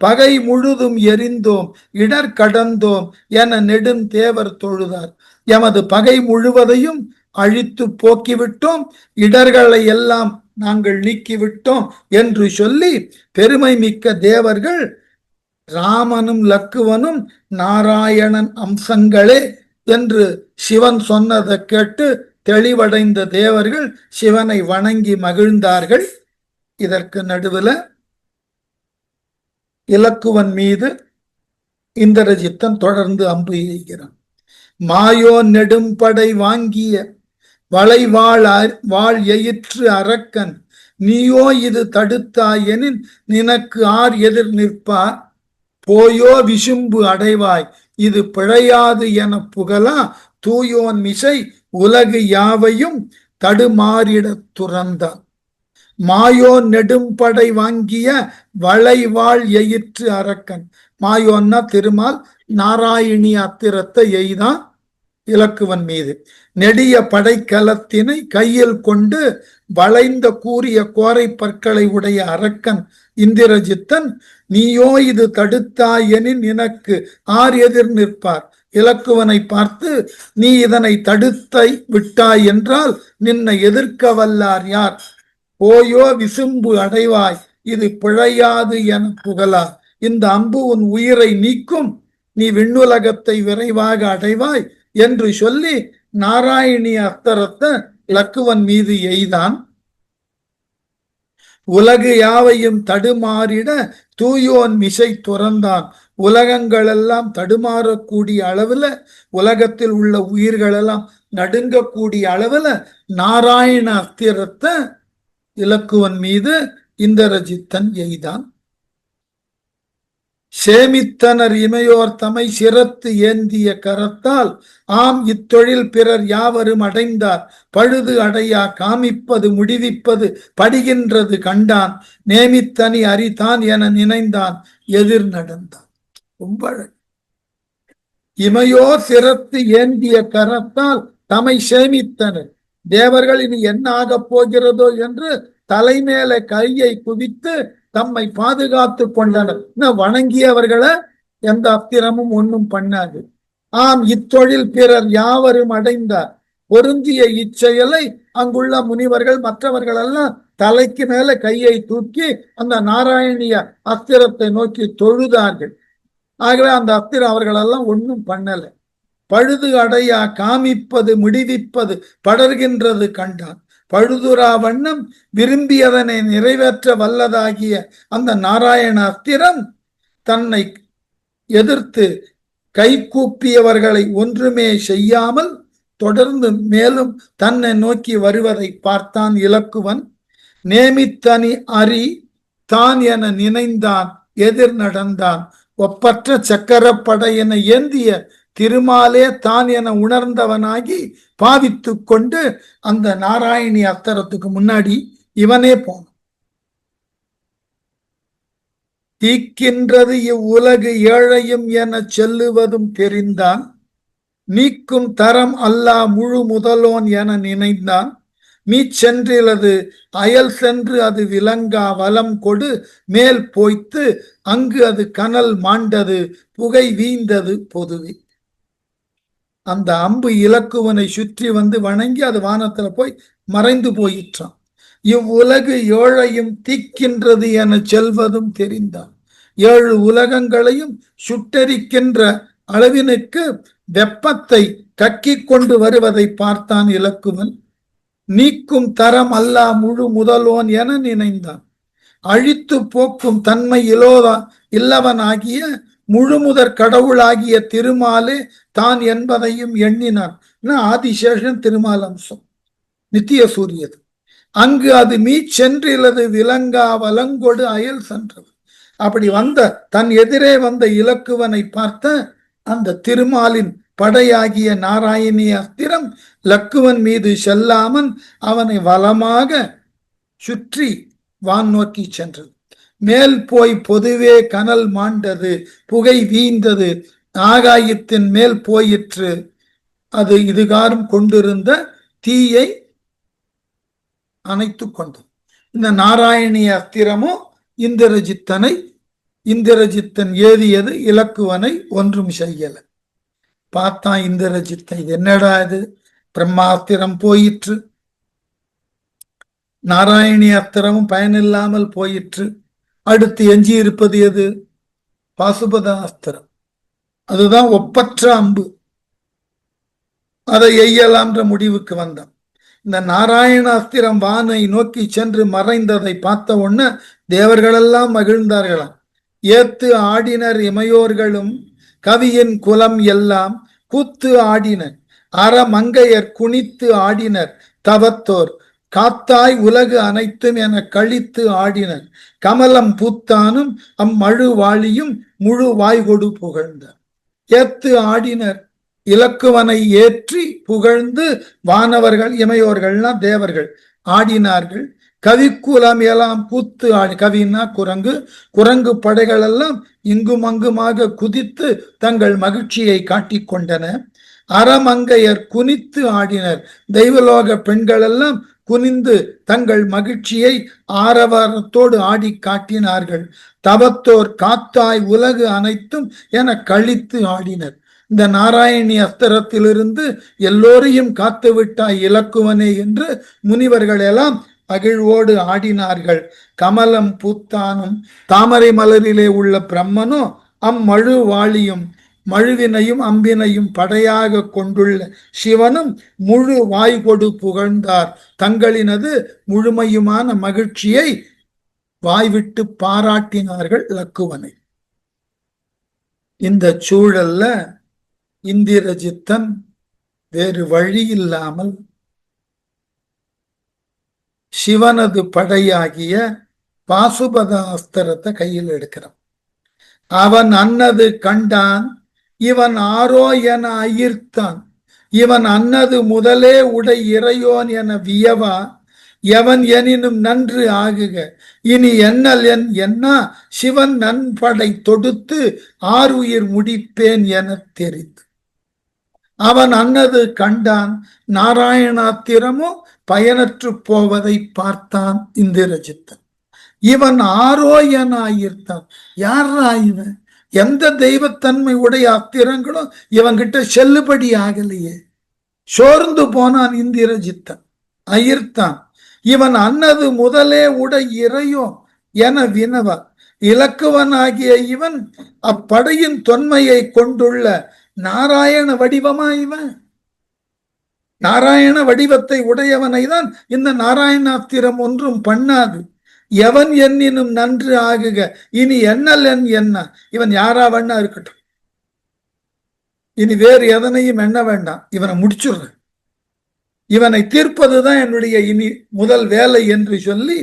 பகை முழுதும் எரிந்தோம் இடர் கடந்தோம் என நெடுந்தேவர் தொழுதார். எமது பகை முழுவதையும் அழித்து போக்கிவிட்டோம், இடர்களை எல்லாம் நாங்கள் நீக்கிவிட்டோம் என்று சொல்லி பெருமை மிக்க தேவர்கள் ராமனும் லக்குவனும் நாராயணன் அம்சங்களே என்று சிவன் சொன்னதை கேட்டு தெளிவடைந்த தேவர்கள் சிவனை வணங்கி மகிழ்ந்தார்கள். இதற்கு நடுவுல இலக்குவன் மீது இந்திரஜித்தன் தொடர்ந்து அம்பு எய்கிறான். மாயோ நெடும்படை வாங்கிய வாழ் எயிற்று அரக்கன் நீயோ இது தடுத்தாயெனின் நினக்கு ஆர் எதிர் நிற்பார் போயோ விசும்பு அடைவாய் இது பிழையாது என புகழா தூயோன் மிசை உலகு யாவையும் தடுமாறிடத் துறந்தான். மாயோ நெடும்படை வாங்கிய வளைவாள் எயிற்று அரக்கன். மாயோன்னா திருமால் நாராயணி அத்திரத்தை எய்தான் இலக்குவன் மீது. நெடிய படைக்கலத்தினை கையில் கொண்டு வளைந்த கூறிய கோரை பற்களை உடைய அரக்கன் இந்திரஜித்தன் நீயோ இது தடுத்தாயெனின் எனக்கு ஆர் எதிர் நிற்பார். இலக்குவனை பார்த்து நீ இதனை தடுத்தை விட்டாய் என்றால் நின்னை எதிர்க்க வல்லார் யார்? போயோ விசும்பு அடைவாய் இது பிழையாது என புகழார். இந்த அம்பு உன் உயிரை நீக்கும், நீ விண்ணுலகத்தை விரைவாக அடைவாய் என்று சொல்லி நாராயணி அஸ்திரத்தை இலக்குவன் மீது எய்தான். உலகு யாவையும் தடுமாறிட தூயோன் மிசை துறந்தான். உலகங்கள் எல்லாம் தடுமாறக்கூடிய அளவுல, உலகத்தில் உள்ள உயிர்கள் எல்லாம் நடுங்கக்கூடிய அளவுல நாராயண அஸ்திரத்தை இலக்குவன் மீது இந்திரஜித்தன் எய்தான். சேமித்தனர் இமையோர் தமை சிரத்து ஏந்திய கரத்தால் ஆம் இத்தொழில் பிறர் யாவரும் அடைந்தார் பழுது அடையா காமிப்பது முடிவிப்பது படிகின்றது கண்டான் நேமித்தனி அறிதான் என நினைந்தான் எதிர் நடந்தான். ரொம்ப இமையோர் சிரத்து ஏந்திய கரத்தால் தமை சேமித்தனர். தேவர்கள் இனி என்ன ஆகப் போகிறதோ என்று தலைமேல கையை குவித்து தம்மை பாதுகாத்து கொண்டனர். வணங்கியவர்களை எந்த அஸ்திரமும் ஒன்றும் பண்ணாது. ஆம் இத்தொழில் பிறர் யாவரும் அடைந்தார். பொருந்திய இச்செயலை அங்குள்ள முனிவர்கள் மற்றவர்கள் எல்லாம் தலைக்கு மேல கையை தூக்கி அந்த நாராயணிய அஸ்திரத்தை நோக்கி தொழுதார்கள். ஆகவே அந்த அஸ்திரம் அவர்களெல்லாம் ஒன்றும் பண்ணல. பழுது அடையா காமிப்பது முடிவிப்பது படர்கின்றது கண்டான். பழுதுரா வண்ணம் விரும்பியதனை நிறைவேற்ற வல்லதாகிய அந்த நாராயண அஸ்திரம் தன்னை எதிர்த்து கை கூப்பியவர்களை ஒன்றுமே செய்யாமல் தொடர்ந்து மேலும் தன்னை நோக்கி வருவதை பார்த்தான் இலக்குவன். நேமித்தனி அறி தான் என நினைந்தான் எதிர் நடந்தான். ஒப்பற்ற சக்கரப்படையினை ஏந்திய திருமாலே தான் என உணர்ந்தவனாகி பாவித்து கொண்டு அந்த நாராயணி அஸ்திரத்துக்கு முன்னாடி இவனே போனான். தீக்கின்றது இவ்வுலகு ஏழையும் என செல்லுவதும் தெரிந்தான். நீக்கும் தரம் அல்லா முழு முதலோன் என நினைந்தான். மீச்சென்றிலது அயல் சென்று அது விலங்கா வலம் கொடு மேல் போய்த்து அங்கு அது கனல் மாண்டது புகை வீந்தது பொதுவே. அந்த அம்பு இலக்குவனை சுற்றி வந்து வணங்கி அது வானத்துல போய் மறைந்து போயிற்றான். இவ்வுலகு ஏழையும் தீக்கின்றது என செல்வதும் தெரிந்தான். 7 உலகங்களையும் சுட்டரிக்கின்ற அளவினுக்கு வெப்பத்தை கக்கிக் கொண்டு வருவதை பார்த்தான் இலக்குவன். நீக்கும் தரம் அல்லா முழு முதலோன் என நினைந்தான். அழித்து போக்கும் தன்மை இல்லவனாகிய முழுமுதற் கடவுளாகிய திருமாலே தான் என்பதையும் எண்ணினான். ஆதிசேஷன் திருமால் அம்சம், நித்திய சூரியது. அங்கு அது மீச்சென்றிலது விலங்கா வலங்கொடு அயல் சென்றது. அப்படி வந்த தன் எதிரே வந்த இலக்குவனை பார்த்த அந்த திருமாலின் படையாகிய நாராயணி அஸ்திரம் லக்குவன் மீது செல்லாமல் அவனை வலமாக சுற்றி வான் நோக்கி சென்றது. மேல் போய் பொதுவே கனல் மாண்டது புகை வீந்தது ஆகாயத்தின் மேல் போயிற்று. அது இதுகாரும் கொண்டிருந்த தீயை அணைத்து கொண்டது. இந்த நாராயணிய அஸ்திரமும் இந்திரஜித்தன் ஏறியது இலக்குவனை ஒன்றும் செய்யல. பார்த்தான் இந்திரஜித்தன், இது என்னடா இது, பிரம்மாஸ்திரம் போயிற்று, நாராயணி அஸ்திரமும் பயனில்லாமல் போயிற்று. அடுத்து எஞ்சி இருப்பது எது? பாசுபத அஸ்திரம். அதுதான் ஒப்பற்ற அம்பு. அதை எய்யலாம்ன்ற முடிவுக்கு வந்தான். இந்த நாராயணாஸ்திரம் வானை நோக்கி சென்று மறைந்ததை பார்த்த உடனே தேவர்களெல்லாம் மகிழ்ந்தார்களாம். ஏத்து ஆடினர் இமையோர்களும் கவியின் குலம் எல்லாம் கூத்து ஆடினர் அறமங்கையர் குனித்து ஆடினர் தவத்தோர் காத்தாய் உலகு அனைத்தும் என கழித்து ஆடினர் கமலம் பூத்தானும் அம்மழு வாழியும் முழு வாய்கொடு புகழ்ந்தார். ஏத்து ஆடினர் இலக்குவனை ஏற்றி புகழ்ந்து வானவர்கள் இமையோர்கள்னா தேவர்கள் ஆடினார்கள். கவிக்குலம் எல்லாம் கூத்து ஆடி, கவின்னா குரங்கு, குரங்கு படைகள் எல்லாம் இங்கும் அங்குமாக குதித்து தங்கள் மகிழ்ச்சியை காட்டிக் கொண்டன. அறமங்கையர் குனித்து ஆடினர், தெய்வலோக பெண்கள் எல்லாம் குனிந்து தங்கள் மகிழ்ச்சியை ஆரவாரத்தோடு ஆடி காட்டினார்கள். தவத்தோர் காத்தாய் உலகு அனைத்தும் என கழித்து ஆடினர். இந்த நாராயணி அஸ்திரத்திலிருந்து எல்லோரையும் காத்து விட்டாய் இலக்குவனே என்று முனிவர்கள் எல்லாம் மகிழ்வோடு ஆடினார்கள். கமலம் பூத்தானும் தாமரை மலரிலே உள்ள பிரம்மனோ அம்மழு வாழியும் மழுவினையும் அம்பினையும் படையாக கொண்டுள்ள சிவனும் முழு வாய்கொடு புகழ்ந்தார். தங்களினது முழுமையுமான மகிழ்ச்சியை வாய்விட்டு பாராட்டினார்கள் லக்குவனை. இந்த சூழல்ல இந்திரஜித்தன் வேறு வழி இல்லாமல் சிவனது படையாகிய பாசுபத அஸ்திரத்தை கையில் எடுக்கிறான். அவன் அன்னது கண்டான், இவன் ஆரோ என அயிர்த்தான், இவன் அன்னது முதலே உடை இறையோன் என வியவா, எவன் எனினும் நன்று ஆகுக இனி எண்ணல் என் என்னா, சிவன் நன்படை தொடுத்து ஆறுயிர் முடிப்பேன் என தெரிந்து. அவன் அன்னது கண்டான், நாராயணாத்திரமோ பயனற்று போவதை பார்த்தான் இந்திரஜித்தன். இவன் ஆரோ என ஆயிருத்தான். யாரா இவன்? எந்த தெய்வத்தன்மை உடைய அத்திரங்களும் இவன்கிட்ட செல்லுபடி ஆகலையே. சோர்ந்து போனான் இந்திரஜித்தன், அயிர்த்தான். இவன் அன்னது முதலே உடை இறையோ என வினவ, இலக்குவனாகிய இவன் அப்படையின் தொன்மையை கொண்டுள்ள நாராயண வடிவமா இவன்? நாராயண வடிவத்தை உடையவனை தான் இந்த நாராயணாஸ்திரம் ஒன்றும் பண்ணாது. எவன் எண்ணினும் நன்று ஆகுக இனி எண்ணல் என் என்ன. இவன் யாரா வேணா இருக்கட்டும், இனி வேறு எதனையும் எண்ண வேண்டாம், இவனை முடிச்சுடுற, இவனை தீர்ப்பதுதான் என்னுடைய இனி முதல் வேலை என்று சொல்லி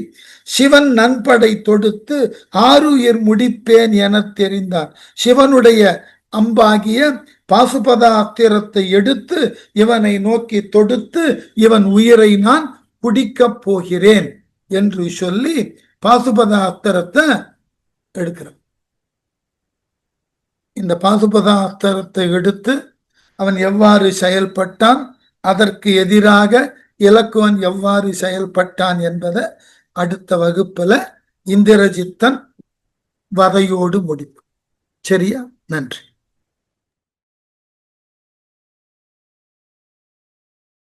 சிவன் நன்படை தொடுத்து ஆறுயிர் முடிப்பேன் என தெரிந்தான். சிவனுடைய அம்பாகிய பாசுபத அஸ்திரத்தை எடுத்து இவனை நோக்கி தொடுத்து இவன் உயிரை நான் குடிக்கப் போகிறேன் என்று சொல்லி பாசுபத அஸ்திரத்தை எடுக்கிறான். இந்த பாசுபத அஸ்திரத்தை எடுத்து அவன் எவ்வாறு செயல்பட்டான், அதற்கு எதிராக இலக்குவன் எவ்வாறு செயல்பட்டான் என்பதை அடுத்த வகுப்புல இந்திரஜித்தன் வதையோடு முடிப்பு. சரியா? நன்றி.